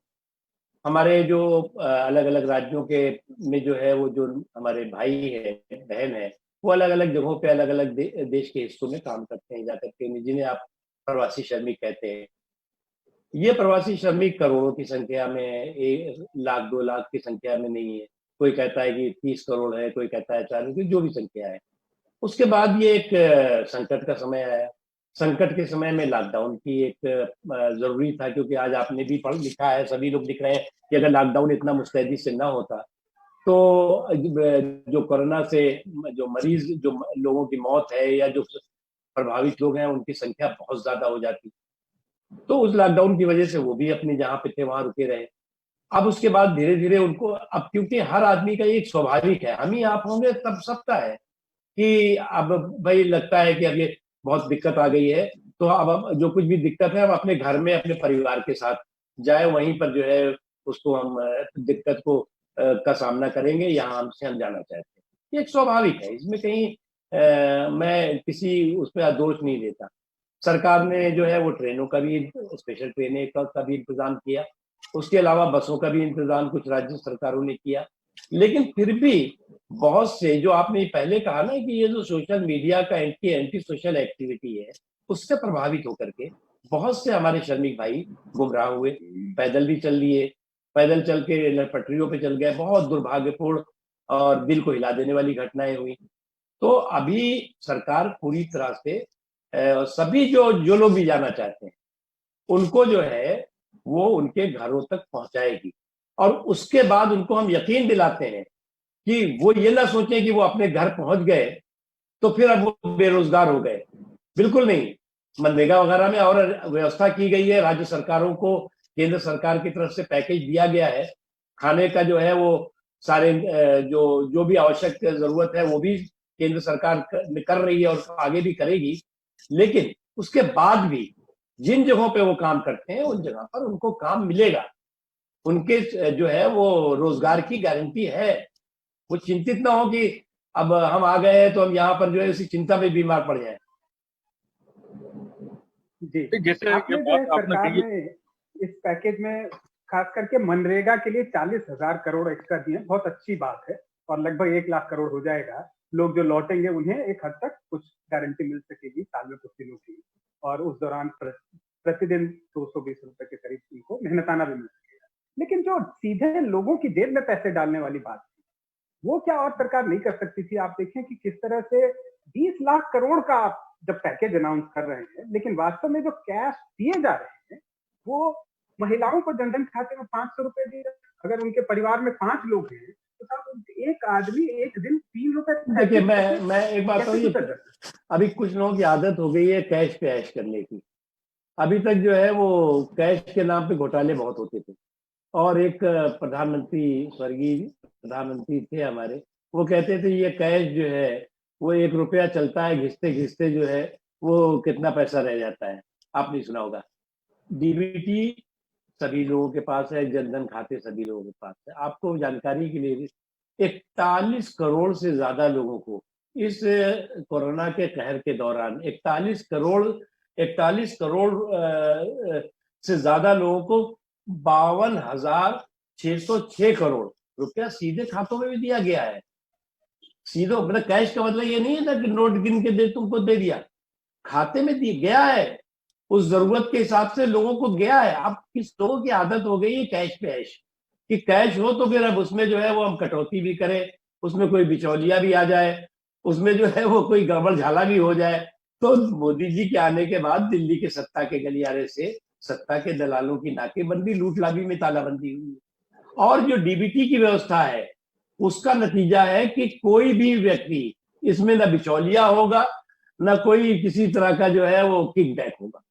S2: हमारे जो अलग अलग राज्यों के में जो है, वो जो हमारे भाई है, बहन है, वो अलग अलग जगहों पे, अलग अलग देश के हिस्सों में काम करते हैं, जाकर के, जिन्हें आप प्रवासी श्रमिक कहते हैं। ये प्रवासी श्रमिक करोड़ों की संख्या में, 1 लाख 2 लाख की संख्या में नहीं है। कोई कहता है कि 30 करोड़ है, कोई कहता है 40, जो भी संख्या है। उसके बाद ये एक संकट का समय आया। संकट के समय में लॉकडाउन की एक जरूरी था, क्योंकि आज आपने भी पढ़ लिखा है, सभी लोग लिख रहे हैं कि अगर लॉकडाउन इतना मुस्तैदी से ना होता तो जो कोरोना से जो मरीज, जो लोगों की मौत है या जो प्रभावित लोग हैं, उनकी संख्या बहुत ज्यादा हो जाती। तो उस लॉकडाउन की वजह से वो भी अपने जहां पे थे वहां रुके रहे। अब उसके बाद धीरे धीरे उनको, अब क्योंकि हर आदमी का एक स्वाभाविक है, हम ही आप होंगे तब सबका है कि अब भाई लगता है कि अब ये बहुत दिक्कत आ गई है, तो अब जो कुछ भी दिक्कत है, हम अपने घर में अपने परिवार के साथ जाए, वहीं पर जो है उसको हम दिक्कत को का सामना करेंगे, यहाँ हमसे हम जाना चाहते हैं। ये एक स्वाभाविक है, इसमें कहीं मैं किसी उस पर दोष नहीं देता। सरकार ने जो है वो ट्रेनों का भी, स्पेशल ट्रेनें का भी इंतजाम किया, उसके अलावा बसों का भी इंतजाम कुछ राज्य सरकारों ने किया। लेकिन फिर भी बहुत से, जो आपने पहले कहा ना कि ये जो सोशल मीडिया का एंटी सोशल एक्टिविटी है, उससे प्रभावित होकर के बहुत से हमारे श्रमिक भाई गुमराह हुए, पैदल भी चल लिए, पैदल चल के पटरियों पे चल गए। बहुत दुर्भाग्यपूर्ण और दिल को हिला देने वाली घटनाएं हुई। तो अभी सरकार पूरी तरह से सभी जो लोग भी जाना चाहते हैं, उनको जो है वो उनके घरों तक पहुंचाएगी। और उसके बाद उनको हम यकीन दिलाते हैं कि वो ये ना सोचें कि वो अपने घर पहुंच गए तो फिर अब वो बेरोजगार हो गए। बिल्कुल नहीं। मनरेगा वगैरह में और व्यवस्था की गई है, राज्य सरकारों को केंद्र सरकार की तरफ से पैकेज दिया गया है, खाने का जो है वो सारे जो भी आवश्यक जरूरत है वो भी केंद्र सरकार कर रही है और आगे भी करेगी। लेकिन उसके बाद भी जिन जगहों पे वो काम करते हैं, उन जगह पर उनको काम मिलेगा, उनके जो है वो रोजगार की गारंटी है। वो चिंतित ना हो कि अब हम आ गए हैं तो हम यहाँ पर जो है उसी चिंता में बीमार पड़ जाए।
S1: जी,
S3: जैसे
S1: आपने जो है सरकार ने इस पैकेज में खास करके मनरेगा के लिए 40,000 करोड़ एक्स्ट्रा दिए, बहुत अच्छी बात है। और लगभग 1 लाख करोड़ हो जाएगा। लोग जो लौटेंगे उन्हें एक हद तक कुछ गारंटी मिल सकेगी साल में कुछ दिनों की, और उस दौरान प्रतिदिन 220 रुपए के करीब उनको मेहनताना भी मिल सकेगा। लेकिन जो सीधे लोगों की जेब में पैसे डालने वाली बात थी, वो क्या और सरकार नहीं कर सकती थी? आप देखें कि किस तरह से 20 लाख करोड़ का आप जब पैकेज अनाउंस कर रहे हैं, लेकिन वास्तव में जो कैश दिए जा रहे हैं वो महिलाओं को जनधन खाते में 500 रुपए दिए। अगर उनके परिवार में 5 लोग हैं तो साहब एक आदमी एक दिन 3 रुपए।
S2: देखिए, मैं एक बात कहूँ, अभी कुछ लोगों की आदत हो गई है कैश पे ऐश करने की। अभी तक जो है वो कैश के नाम पे घोटाले बहुत होते थे। और एक प्रधानमंत्री, स्वर्गीय प्रधानमंत्री थे हमारे, वो कहते थे ये कैश जो है वो 1 रुपया चलता है, घिसते घिसते जो है वो कितना पैसा रह जाता है। आपने सुना होगा। डीबीटी सभी लोगों के पास है, जनधन खाते सभी लोगों के पास है। आपको जानकारी के लिए 41 करोड़ से ज्यादा लोगों को इस कोरोना के कहर के दौरान 41 करोड़ से ज्यादा लोगों को 52,606 करोड़ रुपया सीधे खातों में भी दिया गया है। सीधे मतलब कैश का मतलब ये नहीं है ना कि नोट गिन के तुमको दे दिया, खाते में दिया गया है। उस जरूरत के हिसाब से लोगों को गया है। अब किस लोगों की आदत हो गई है कैश पे ऐश, कि कैश हो तो फिर अब उसमें जो है वो हम कटौती भी करें, उसमें कोई बिचौलिया भी आ जाए, उसमें जो है वो कोई गड़बड़ झाला भी हो जाए। तो मोदी जी के आने के बाद दिल्ली के सत्ता के गलियारे से सत्ता के दलालों की नाकेबंदी, लूट लाभी में तालाबंदी हुई। और जो डीबीटी की व्यवस्था है उसका नतीजा है कि कोई भी व्यक्ति इसमें न बिचौलिया होगा, न कोई किसी तरह का जो है वो किकबैक होगा।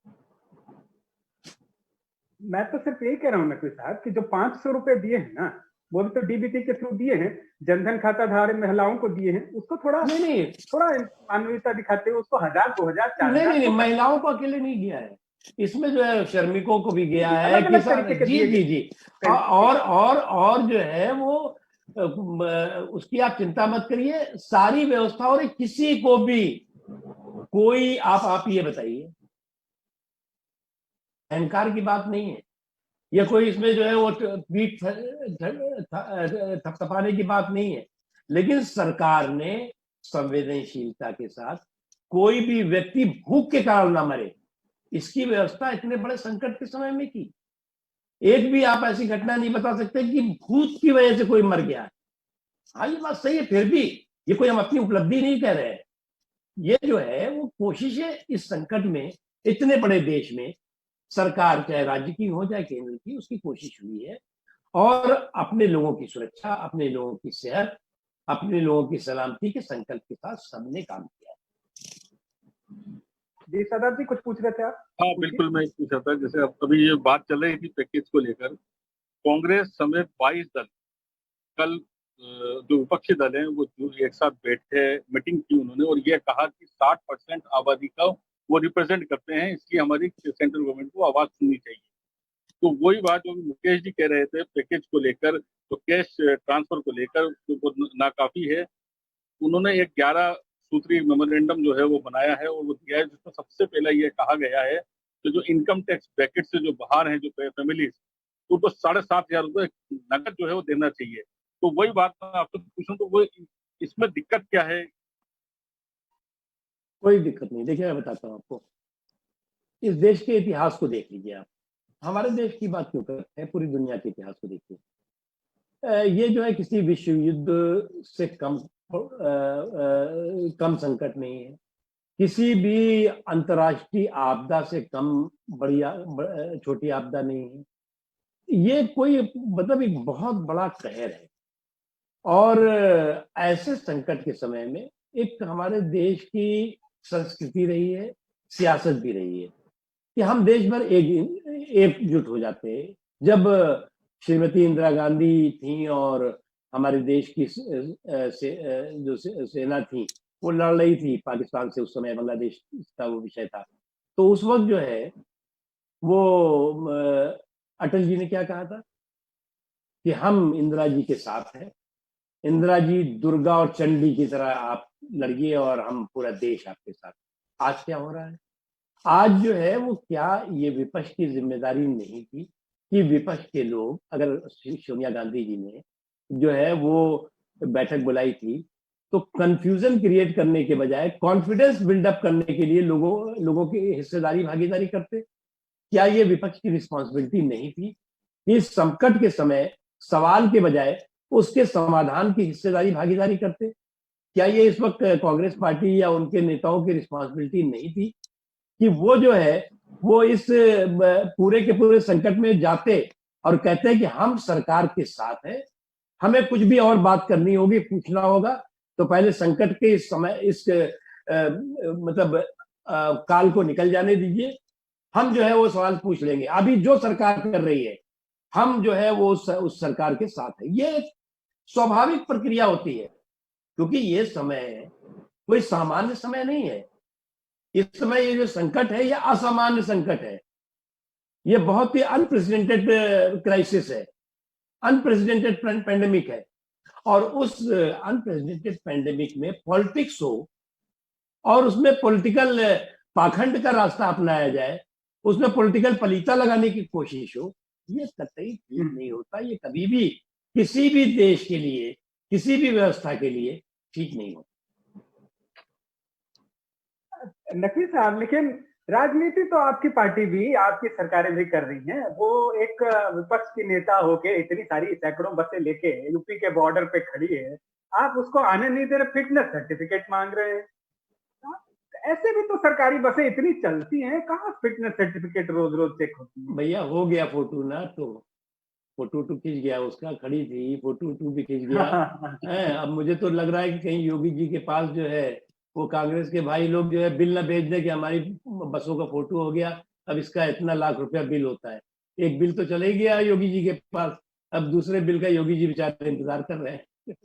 S1: मैं तो सिर्फ यही कह रहा हूँ नकवी साहब कि जो 500 रुपए दिए हैं ना, वो भी तो डीबीटी के थ्रू दिए हैं, जनधन खाता धारी महिलाओं को दिए हैं, उसको थोड़ा
S2: नहीं
S1: थोड़ा मानवीयता दिखाते हुए उसको 1000, 2000, 4000
S2: नहीं, महिलाओं को अकेले नहीं गया है, इसमें जो है श्रमिकों को भी गया है,
S1: अलग अलग तरीके के
S2: जी जी जी। और जो है वो उसकी आप चिंता मत करिए, सारी व्यवस्था। और किसी को भी कोई आप ये बताइए, अहंकार की बात नहीं है, या कोई इसमें जो है वो पीठ थपथपाने की बात नहीं है, लेकिन सरकार ने संवेदनशीलता के साथ कोई भी व्यक्ति भूख के कारण ना मरे, इसकी व्यवस्था इतने बड़े संकट के समय में की। एक भी आप ऐसी घटना नहीं बता सकते कि भूत की वजह से कोई मर गया है। हाँ, ये बात सही है, फिर भी ये कोई हम अपनी उपलब्धि नहीं कह रहे हैं, ये जो है वो कोशिश है इस संकट में, इतने बड़े देश में सरकार चाहे राज्य की हो चाहे केंद्र की, उसकी कोशिश हुई है। और अपने लोगों की सुरक्षा, अपने लोगों की सेहत, अपने लोगों की सलामती के संकल्प के साथ सबने काम किया है।
S1: जी सदाब जी, कुछ पूछ रहे थे आप?
S3: हाँ बिल्कुल, मैं पूछ रहा था, जैसे अब अभी ये बात चल रही थी पैकेज को लेकर, कांग्रेस समेत 22 दल कल जो विपक्षी दल हैं वो एक साथ बैठे, मीटिंग की उन्होंने, और ये कहा कि 60% आबादी का वो रिप्रेजेंट करते हैं, इसलिए हमारी सेंट्रल गवर्नमेंट को आवाज सुननी चाहिए। तो वही बात जो मुकेश जी कह रहे थे पैकेज को लेकर, तो कैश ट्रांसफर को लेकर वो नाकाफी है। उन्होंने एक 11 सूत्री मेमोरेंडम जो है वो बनाया है और वो दिया है, जिसमें सबसे पहला ये कहा गया है कि जो इनकम टैक्स ब्रैकेट से जो बाहर है जो फैमिलीज, उनको 7,500 रुपए नकद जो है वो देना चाहिए। तो वही बात मैं आपसे पूछूं, तो वो इसमें दिक्कत क्या है?
S2: कोई दिक्कत नहीं, देखिए मैं बताता हूँ आपको, इस देश के इतिहास को देख लीजिए आप, हमारे देश की बात क्यों करते हैं, पूरी दुनिया के इतिहास को देखिए। ये जो है किसी विश्व युद्ध से कम संकट नहीं है, किसी भी अंतर्राष्ट्रीय आपदा से कम छोटी आपदा नहीं है। ये कोई मतलब एक बहुत बड़ा कहर है। और ऐसे संकट के समय में एक हमारे देश की संस्कृति रही है, सियासत भी रही है कि हम देश भर एकजुट हो जाते हैं। जब श्रीमती इंदिरा गांधी थी और हमारे देश की जो सेना थी वो लड़ रही थी पाकिस्तान से, उस समय बांग्लादेश का वो विषय था, तो उस वक्त जो है वो अटल जी ने क्या कहा था कि हम इंदिरा जी के साथ हैं, इंदिरा जी दुर्गा और चंडी की तरह आप लड़िए और हम पूरा देश आपके साथ। आज क्या हो रहा है? आज जो है वो क्या ये विपक्ष की जिम्मेदारी नहीं थी कि विपक्ष के लोग, अगर सोनिया गांधी जी ने जो है वो बैठक बुलाई थी तो कंफ्यूजन क्रिएट करने के बजाय कॉन्फिडेंस बिल्डअप करने के लिए लोगों की हिस्सेदारी भागीदारी करते? क्या ये विपक्ष की रिस्पॉन्सिबिलिटी नहीं थी कि इस संकट के समय सवाल के बजाय उसके समाधान की हिस्सेदारी भागीदारी करते? क्या ये इस वक्त कांग्रेस पार्टी या उनके नेताओं की रिस्पॉन्सिबिलिटी नहीं थी कि वो जो है वो इस पूरे के पूरे संकट में जाते और कहते हैं कि हम सरकार के साथ हैं, हमें कुछ भी और बात करनी होगी, पूछना होगा तो पहले संकट के इस समय इस मतलब काल को निकल जाने दीजिए, हम जो है वो सवाल पूछ लेंगे। अभी जो सरकार कर रही है हम जो है वो उस सरकार के साथ है। ये स्वाभाविक प्रक्रिया होती है, क्योंकि ये समय कोई सामान्य समय नहीं है। इस समय ये जो संकट है ये असामान्य संकट है, ये बहुत ही अनप्रेसिडेंटेड क्राइसिस है, अनप्रेसिडेंटेड पेंडेमिक है। और उस अनप्रेसिडेंटेड पेंडेमिक में पॉलिटिक्स हो और उसमें पॉलिटिकल पाखंड का रास्ता अपनाया जाए, उसमें पॉलिटिकल पलीता लगाने की कोशिश हो, ये कतई ठीक नहीं होता। ये कभी भी किसी भी देश के लिए, किसी भी व्यवस्था के लिए ठीक नहीं होता।
S1: नकवी साहब, लेकिन राजनीति तो आपकी पार्टी भी, आपकी सरकारें भी कर रही हैं। वो एक विपक्ष की नेता होके इतनी सारी सैकड़ों बसें लेके यूपी के बॉर्डर पे खड़ी है, आप उसको आने नहीं दे रहे, फिटनेस सर्टिफिकेट मांग रहे हैं। ऐसे भी तो सरकारी बसें इतनी चलती हैं, कहाँ फिटनेस सर्टिफिकेट रोज रोज चेक होती है।
S2: भैया हो गया फोटो ना, तो फोटो तो खींच गया, उसका खड़ी थी, फोटो भी खींच गया है। अब मुझे तो लग रहा है कि कहीं योगी जी के पास जो है वो कांग्रेस के भाई लोग जो है बिल ना भेज दे कि हमारी बसों का फोटो हो गया, अब इसका इतना लाख रुपया बिल होता है। एक बिल तो चले ही गया योगी जी के पास, अब दूसरे बिल का योगी जी बेचारे इंतजार कर रहे हैं।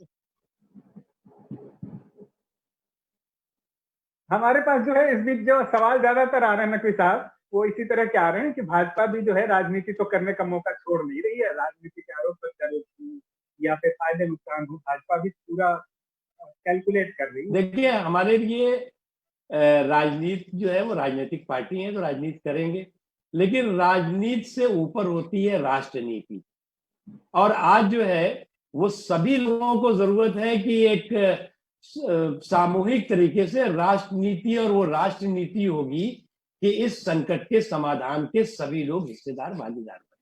S1: हमारे पास जो है इस बीच जो सवाल ज्यादातर आ रहे हैं नकवी साहब, वो इसी तरह के आ रहे हैं कि भाजपा भी जो है राजनीति तो करने का मौका छोड़ नहीं रही है। राजनीति के आरोप प्रत्यारोप या फिर फायदे नुकसान हो, भाजपा भी पूरा कैलकुलेट कर रही है।
S2: देखिए हमारे लिए राजनीति जो है वो राजनीतिक पार्टी है तो राजनीति करेंगे, लेकिन राजनीति से ऊपर होती है राष्ट्रनीति। और आज जो है वो सभी लोगों को जरूरत है कि एक सामूहिक तरीके से राष्ट्रनीति, और वो राष्ट्रनीति होगी कि इस संकट के समाधान के सभी लोग हिस्सेदार भागीदार बने।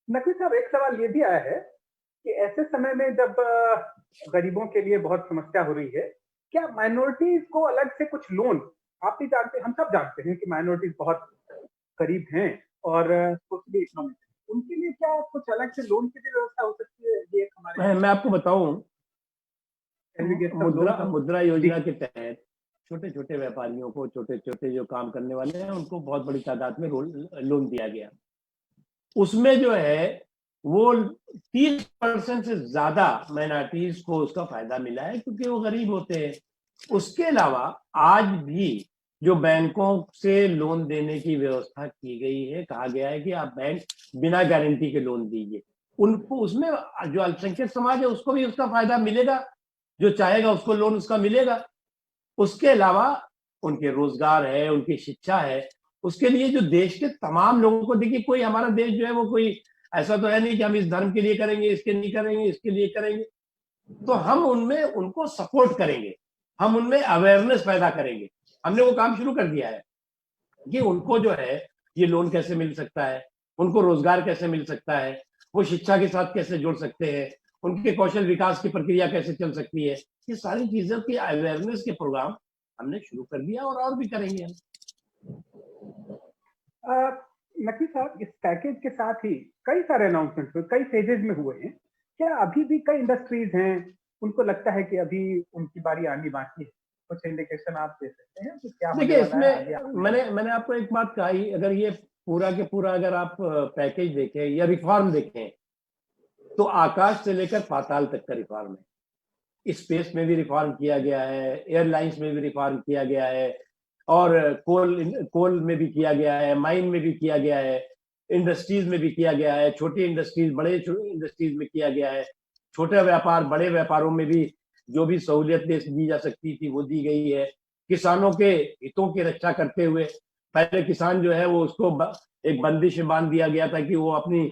S1: नकवी साहब, एक सवाल ये भी आया है कि ऐसे समय में जब गरीबों के लिए बहुत समस्या हो रही है, क्या माइनॉरिटीज को अलग से कुछ लोन, आप भी जानते, हम सब जानते हैं कि माइनॉरिटीज बहुत गरीब हैं और सोशली इकोनॉमिक, उनके लिए क्या कुछ अलग से लोन की भी व्यवस्था हो सकती है? ये हमारे
S2: मैं आपको बताऊं, मुद्रा योजना के तहत छोटे छोटे व्यापारियों को, छोटे छोटे जो काम करने वाले हैं उनको बहुत बड़ी तादाद में लोन दिया गया। उसमें जो है वो 30% से ज्यादा माइनॉरिटीज को उसका फायदा मिला है, क्योंकि वो गरीब होते हैं। उसके अलावा आज भी जो बैंकों से लोन देने की व्यवस्था की गई है, कहा गया है कि आप बैंक बिना गारंटी के लोन दीजिए, उनको, उसमें जो अल्पसंख्यक समाज है उसको भी उसका फायदा मिलेगा, जो चाहेगा उसको लोन उसका मिलेगा। उसके अलावा उनके रोजगार है, उनकी शिक्षा है, उसके लिए जो देश के तमाम लोगों को, देखिए कोई हमारा देश जो है वो कोई ऐसा तो है नहीं कि हम इस धर्म के लिए करेंगे, इसके नहीं करेंगे, इसके लिए करेंगे, तो हम उनमें उनको सपोर्ट करेंगे, हम उनमें अवेयरनेस पैदा करेंगे। हमने वो काम शुरू कर दिया है कि उनको जो है ये लोन कैसे मिल सकता है, उनको रोजगार कैसे मिल सकता है, वो शिक्षा के साथ कैसे जुड़ सकते हैं, उनके कौशल विकास की प्रक्रिया कैसे चल सकती है, ये सारी चीजों की अवेयरनेस के प्रोग्राम हमने शुरू कर दिया और भी करेंगे हम।
S1: नकवी साहब, इस पैकेज के साथ ही कई सारे अनाउंसमेंट हुए, कई फेजेज में हुए हैं। क्या अभी भी कई इंडस्ट्रीज हैं, उनको लगता है कि अभी उनकी बारी आनी बाकी है? कुछ इंडिकेशन आप दे सकते हैं कि क्या
S2: देखिए इसमें मैंने आपको एक बात कही, अगर ये पूरा के पूरा अगर आप पैकेज देखें या रिफॉर्म देखें तो आकाश से लेकर पाताल तक का रिफॉर्म है। स्पेस में भी रिफॉर्म किया गया है, एयरलाइंस में भी रिफॉर्म किया गया है, और कोल में भी किया गया है, माइन में भी किया गया है, इंडस्ट्रीज में भी किया गया है, छोटी इंडस्ट्रीज बड़े इंडस्ट्रीज में किया गया है, छोटे व्यापार बड़े व्यापारों में भी जो भी सहूलियत दी जा सकती थी वो दी गई है। किसानों के हितों की रक्षा करते हुए, पहले किसान जो है वो उसको एक बंदिश में बांध दिया गया था कि वो अपनी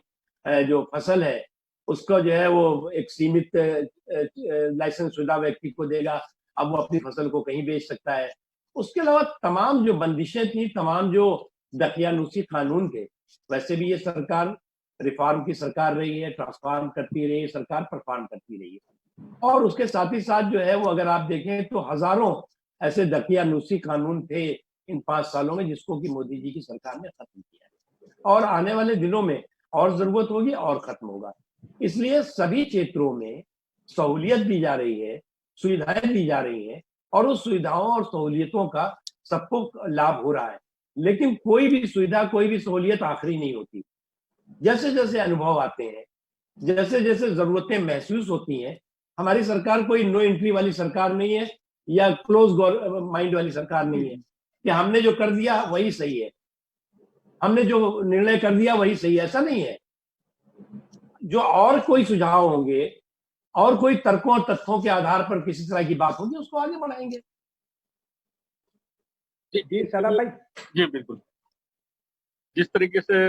S2: जो फसल है उसको जो है वो एक सीमित लाइसेंस शुदा व्यक्ति को देगा, अब वो अपनी फसल को कहीं बेच सकता है। उसके अलावा तमाम जो बंदिशें थी, तमाम जो दकियानूसी कानून थे, वैसे भी ये सरकार रिफॉर्म की सरकार रही है, ट्रांसफॉर्म करती रही है सरकार, परफॉर्म करती रही है। और उसके साथ ही साथ जो है वो अगर आप देखें तो हजारों ऐसे दकियानूसी कानून थे इन 5 सालों में, जिसको कि मोदी जी की सरकार ने खत्म किया है, और आने वाले दिनों में और जरूरत होगी और खत्म होगा। इसलिए सभी क्षेत्रों में सहूलियत दी जा रही है, सुविधाएं दी जा रही है, और उस सुविधाओं और सहूलियतों का सबको लाभ हो रहा है। लेकिन कोई भी सुविधा, कोई भी सहूलियत आखिरी नहीं होती। जैसे जैसे अनुभव आते हैं, जैसे जैसे जरूरतें महसूस होती हैं, हमारी सरकार कोई नो एंट्री वाली सरकार नहीं है या क्लोज माइंड वाली सरकार नहीं है कि हमने जो कर दिया वही सही है, हमने जो निर्णय कर दिया वही सही है, ऐसा नहीं है। जो और कोई सुझाव होंगे और कोई तर्कों और तथ्यों के आधार पर किसी तरह की बात होगी उसको आगे बढ़ाएंगे।
S1: जी सलाम भाई।
S3: जी बिल्कुल, जिस तरीके से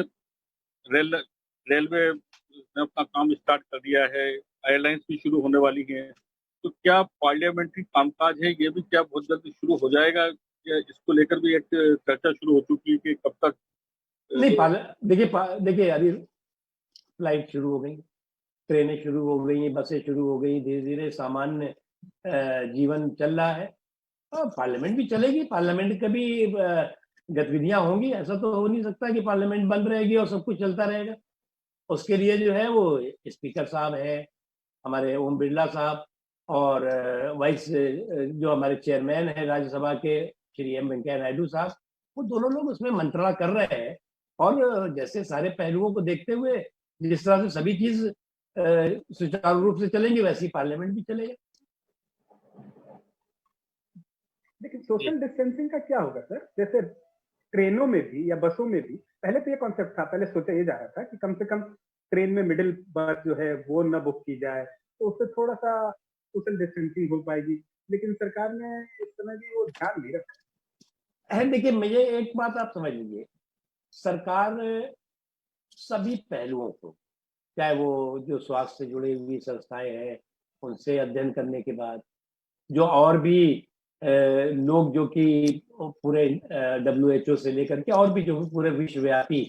S3: रेलवे ने अपना काम स्टार्ट कर दिया है, एयरलाइंस भी शुरू होने वाली हैं, तो क्या पार्लियामेंट्री कामकाज है ये भी क्या बहुत जल्दी शुरू हो जाएगा? या इसको लेकर भी एक चर्चा शुरू हो चुकी है कि कब तक?
S2: नहीं, देखिए अभी फ्लाइट शुरू हो गई, ट्रेनें शुरू हो गई, बसें शुरू हो गई, धीरे धीरे सामान्य जीवन चल रहा है। पार्लियामेंट भी चलेगी, पार्लियामेंट का भी गतिविधियां होंगी। ऐसा तो हो नहीं सकता कि पार्लियामेंट बंद रहेगी और सब कुछ चलता रहेगा। उसके लिए जो है वो स्पीकर साहब है, हमारे ओम बिरला साहब, और वाइस जो हमारे चेयरमैन है राज्यसभा के श्री एम वेंकैया नायडू साहब, वो दोनों लोग उसमें मंत्रणा कर रहे हैं। और जैसे सारे पहलुओं को देखते हुए जिस तरह से सभी चीज सुचारू रूप से चलेंगी, वैसे ही पार्लियामेंट भी चलेगा।
S1: लेकिन सोशल डिस्टेंसिंग का क्या होगा सर? जैसे ट्रेनों में भी या बसों में भी पहले तो ये कॉन्सेप्ट था, पहले सोचा ये जा रहा था कि कम से कम ट्रेन में मिडिल बर्थ जो है वो न बुक की जाए, तो उससे थोड़ा सा सोशल डिस्टेंसिंग हो पाएगी। लेकिन सरकार ने इस समय भी वो ध्यान नहीं रखा
S2: है। देखिए, मुझे एक बात आप समझ लीजिए, सरकार सभी पहलुओं को, चाहे वो जो स्वास्थ्य से जुड़ी हुई संस्थाएं हैं उनसे अध्ययन करने के बाद, जो और भी लोग जो कि पूरे WHO से लेकर के और भी जो पूरे विश्वव्यापी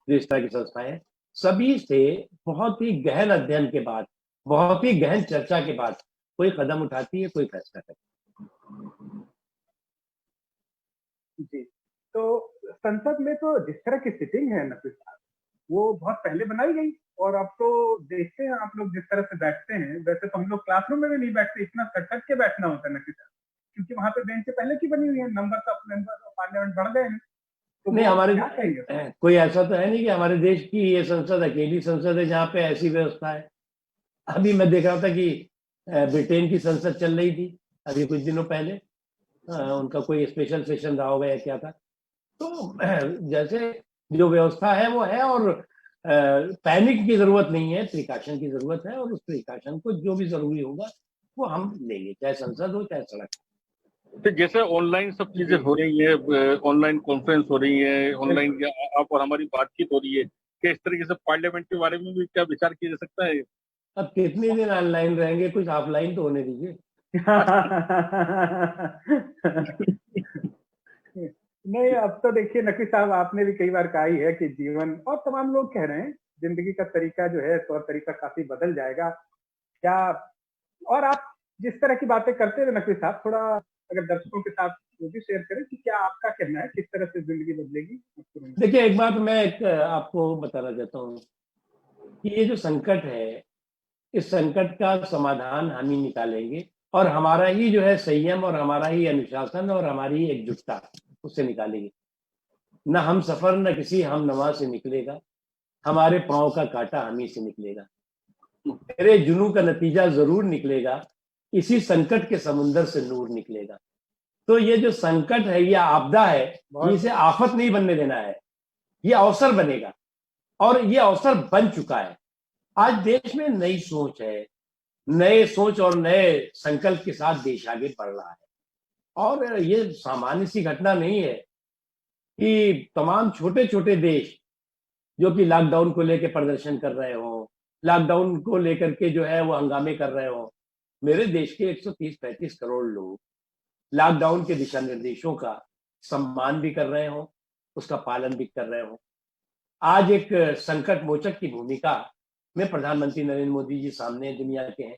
S2: जो इस तरह की संस्थाएं हैं, सभी से बहुत ही गहन अध्ययन के बाद, बहुत ही गहन चर्चा के बाद कोई कदम उठाती है, कोई फैसला करती है।
S1: जी, तो संसद में तो जिस तरह की सिटिंग है नकवी साहब, वो बहुत पहले बनाई गई, और अब तो देखते हैं आप लोग जिस तरह से बैठते हैं, वैसे तो हम लोग क्लासरूम में भी नहीं बैठते, इतना सटक के बैठना होता है नकवी साहब, क्योंकि वहां पे बेंच पहले की बनी हुई है, नंबर तो पार्लियामेंट बढ़ गए हैं। तो
S2: नहीं, हमारे
S1: क्या कहेंगे?
S2: कोई ऐसा तो है नहीं कि हमारे देश की ये संसद अकेली संसद है जहाँ पे ऐसी व्यवस्था है। अभी मैं देख रहा था कि ब्रिटेन की संसद चल रही थी अभी कुछ दिनों पहले, उनका कोई स्पेशल सेशन रहा होगा या क्या था। तो जैसे जो व्यवस्था है वो है, और पैनिक की जरूरत नहीं है, प्रिकॉशन की जरूरत है, और उस प्रिकॉशन को जो भी जरूरी होगा वो हम लेंगे, चाहे संसद हो चाहे सड़क।
S3: तो जैसे ऑनलाइन सब चीजें हो रही है, ऑनलाइन कॉन्फ्रेंस हो रही है, ऑनलाइन आप और हमारी बातचीत हो रही है, क्या इस तरीके से पार्लियामेंट के बारे में भी क्या विचार किया जा सकता है?
S2: अब कितने दिन ऑनलाइन रहेंगे, कुछ ऑफलाइन तो होने दीजिए।
S1: नहीं, अब तो देखिए नकवी साहब, आपने भी कई बार कहा ही है कि जीवन, और तमाम लोग कह रहे हैं, जिंदगी का तरीका जो है, तौर तरीका काफी बदल जाएगा क्या? और आप जिस तरह की बातें करते हैं नकवी साहब, थोड़ा अगर दर्शकों के साथ वो भी शेयर करें कि क्या आपका कहना है, किस तरह से जिंदगी बदलेगी?
S2: देखिए, एक बात मैं आपको बताना चाहता हूँ कि ये जो संकट है, इस संकट का समाधान हम ही निकालेंगे, और हमारा ही जो है संयम, और हमारा ही अनुशासन, और हमारी ही एकजुटता उससे निकालेंगे। न हम सफर न किसी हम नवा से निकलेगा, हमारे पांव का कांटा हम ही से निकलेगा, तेरे जुनू का नतीजा जरूर निकलेगा, इसी संकट के समुंदर से नूर निकलेगा। तो ये जो संकट है, ये आपदा है, इसे आफत नहीं बनने देना है, ये अवसर बनेगा, और ये अवसर बन चुका है। आज देश में नई सोच है, नए सोच और नए संकल्प के साथ देश आगे बढ़ रहा है। और ये सामान्य सी घटना नहीं है कि तमाम छोटे छोटे देश जो कि लॉकडाउन को लेकर प्रदर्शन कर रहे हो, लॉकडाउन को लेकर के जो है वो हंगामे कर रहे हो। मेरे देश के 130-135 करोड़ लोग लॉकडाउन के दिशा निर्देशों का सम्मान भी कर रहे हो, उसका पालन भी कर रहे हो। आज एक संकट मोचक की भूमिका में प्रधानमंत्री नरेंद्र मोदी जी सामने दुनिया के हैं।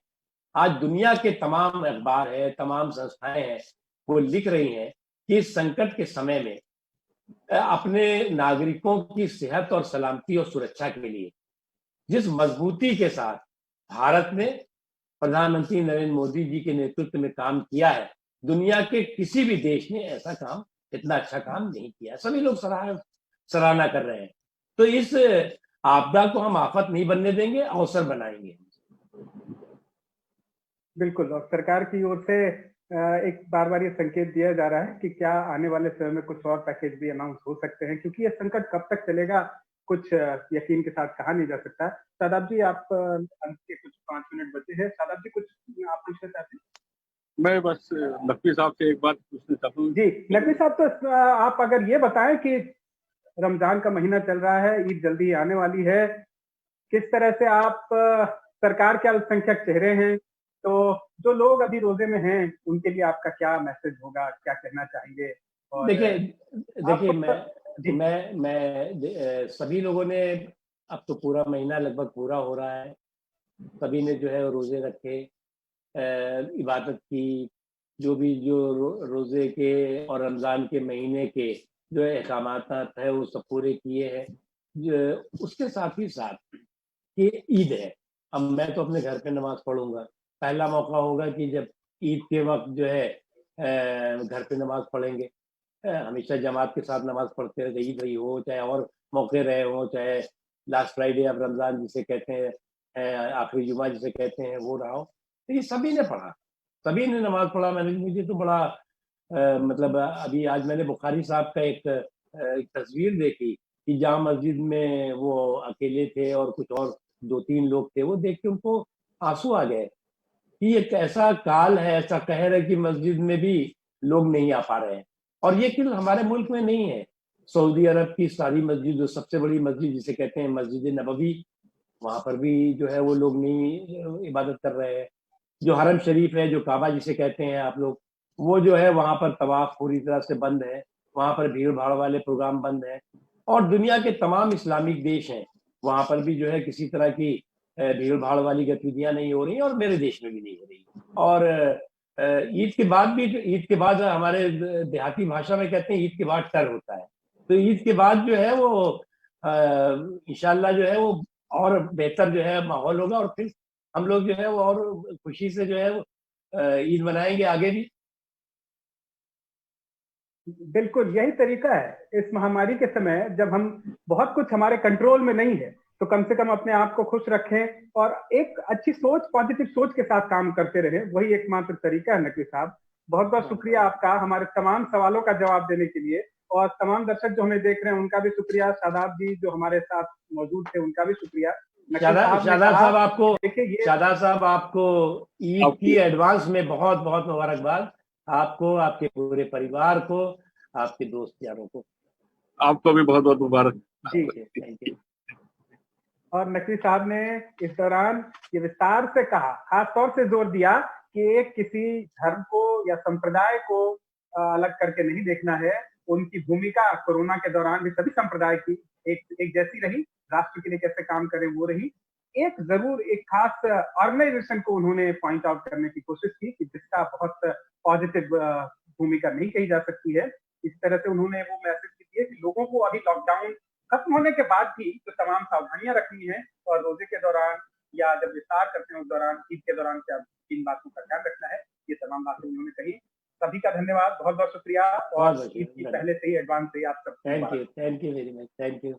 S2: आज दुनिया के तमाम अखबार है, तमाम संस्थाएं हैं, वो लिख रही हैं कि इस संकट के समय में अपने नागरिकों की सेहत और सलामती और सुरक्षा के लिए जिस मजबूती के साथ भारत ने प्रधानमंत्री नरेंद्र मोदी जी के नेतृत्व में काम किया है, दुनिया के किसी भी देश ने ऐसा काम, इतना अच्छा काम नहीं किया। सभी लोग सराहना कर रहे हैं। तो इस आपदा को हम आफत नहीं बनने देंगे, अवसर बनाएंगे।
S1: बिल्कुल, और सरकार की ओर से एक बार बार ये संकेत दिया जा रहा है कि क्या आने वाले समय में कुछ और पैकेज भी अनाउंस हो सकते हैं, क्योंकि ये संकट कब तक चलेगा कुछ यकीन के साथ कहा नहीं जा सकता। शादाब जी, आप अंत के कुछ 5 मिनट बचे हैं, शादाब जी कुछ आप पूछना चाहते हैं?
S3: मैं बस नकवी साहब से एक बात पूछना चाहता हूँ।
S1: जी नकवी साहब, तो आप अगर ये बताएं कि रमजान का महीना चल रहा है, ईद जल्दी आने वाली है, किस तरह से आप सरकार के अल्पसंख्यक चेहरे हैं, तो जो लोग अभी रोजे में हैं उनके लिए आपका क्या मैसेज होगा, क्या कहना चाहेंगे? और
S2: देखिए मैं सभी लोगों ने, अब तो पूरा महीना लगभग पूरा हो रहा है, सभी ने जो है रोजे रखे, इबादत की, जो रोजे के और रमजान के महीने के जो अहकामात है वो सब पूरे किए हैं। उसके साथ ही साथ कि ईद है, अब मैं तो अपने घर पे नमाज पढ़ूंगा, पहला मौका होगा कि जब ईद के वक्त जो है घर पे नमाज पढ़ेंगे। हमेशा जमात के साथ नमाज पढ़ते रहे, ईद रही हो चाहे और मौके रहे हो, चाहे लास्ट फ्राइडे ऑफ रमजान जिसे कहते हैं, आखिरी जुमा जिसे कहते हैं, वो रहा हो। तो ये सभी ने पढ़ा, सभी ने नमाज पढ़ा। मुझे तो बड़ा मतलब अभी आज मैंने बुखारी साहब का एक तस्वीर देखी कि जहाँ मस्जिद में वो अकेले थे और कुछ और 2-3 लोग थे, वो देख के उनको आंसू आ गए कि एक ऐसा काल है, ऐसा कहर है कि मस्जिद में भी लोग नहीं आ पा रहे हैं। और ये केवल हमारे मुल्क में नहीं है, सऊदी अरब की सारी मस्जिद, जो सबसे बड़ी मस्जिद जिसे कहते हैं मस्जिद नबवी, वहां पर भी जो है वो लोग नहीं इबादत कर रहे हैं। जो हरम शरीफ है, जो काबा जिसे कहते हैं आप लोग, वो जो है वहां पर तवाफ पूरी तरह से बंद है, वहां पर भीड़ भाड़ वाले प्रोग्राम बंद है। और दुनिया के तमाम इस्लामिक देश हैं, वहां पर भी जो है किसी तरह की भीड़ भाड़ वाली गतिविधियां नहीं हो रही, और मेरे देश में भी नहीं हो रही। और ईद के बाद भी, ईद के बाद हमारे देहाती भाषा में कहते हैं ईद के बाद टर होता है। तो ईद के बाद जो है वो इंशाल्लाह जो है वो और बेहतर जो है माहौल होगा, और फिर हम लोग जो है वो और खुशी से जो है वो ईद मनाएंगे आगे भी।
S1: बिल्कुल यही तरीका है इस महामारी के समय, जब हम बहुत कुछ हमारे कंट्रोल में नहीं है, तो कम से कम अपने आप को खुश रखें और एक अच्छी सोच, पॉजिटिव सोच के साथ काम करते रहें, वही एकमात्र तरीका है। नकवी साहब, बहुत बहुत शुक्रिया आपका हमारे तमाम सवालों का जवाब देने के लिए, और तमाम दर्शक जो हमें देख रहे हैं उनका भी शुक्रिया। शादाब जी जो हमारे साथ मौजूद थे उनका भी शुक्रिया।
S2: शादाब साहब आपको ईद की एडवांस में बहुत बहुत मुबारकबाद, आपको, आपके पूरे परिवार को, आपके दोस्त यारों को,
S3: आपको भी बहुत बहुत मुबारक।
S1: जी थैंक यू। और नकवी साहब ने इस दौरान ये विस्तार से कहा, खास तौर से जोर दिया कि एक किसी धर्म को या संप्रदाय को अलग करके नहीं देखना है। उनकी भूमिका कोरोना के दौरान भी सभी संप्रदाय की एक जैसी रही, राष्ट्र के लिए कैसे काम करें वो रही। एक जरूर एक खास ऑर्गेनाइजेशन को उन्होंने पॉइंट आउट करने की कोशिश की कि जिसका बहुत पॉजिटिव भूमिका नहीं कही जा सकती है। इस तरह से उन्होंने वो मैसेज दिए कि लोगों को अभी लॉकडाउन खत्म होने के बाद भी जो तमाम सावधानियां रखनी है, और रोजे के दौरान या जब विस्तार करते हैं उस दौरान, ईद के दौरान क्या किन बातों का ध्यान रखना है, ये तमाम बातें उन्होंने कही। सभी का धन्यवाद, बहुत बहुत शुक्रिया, और ईद की पहले से ही एडवांस से आप सब
S2: thank you very much, thank you.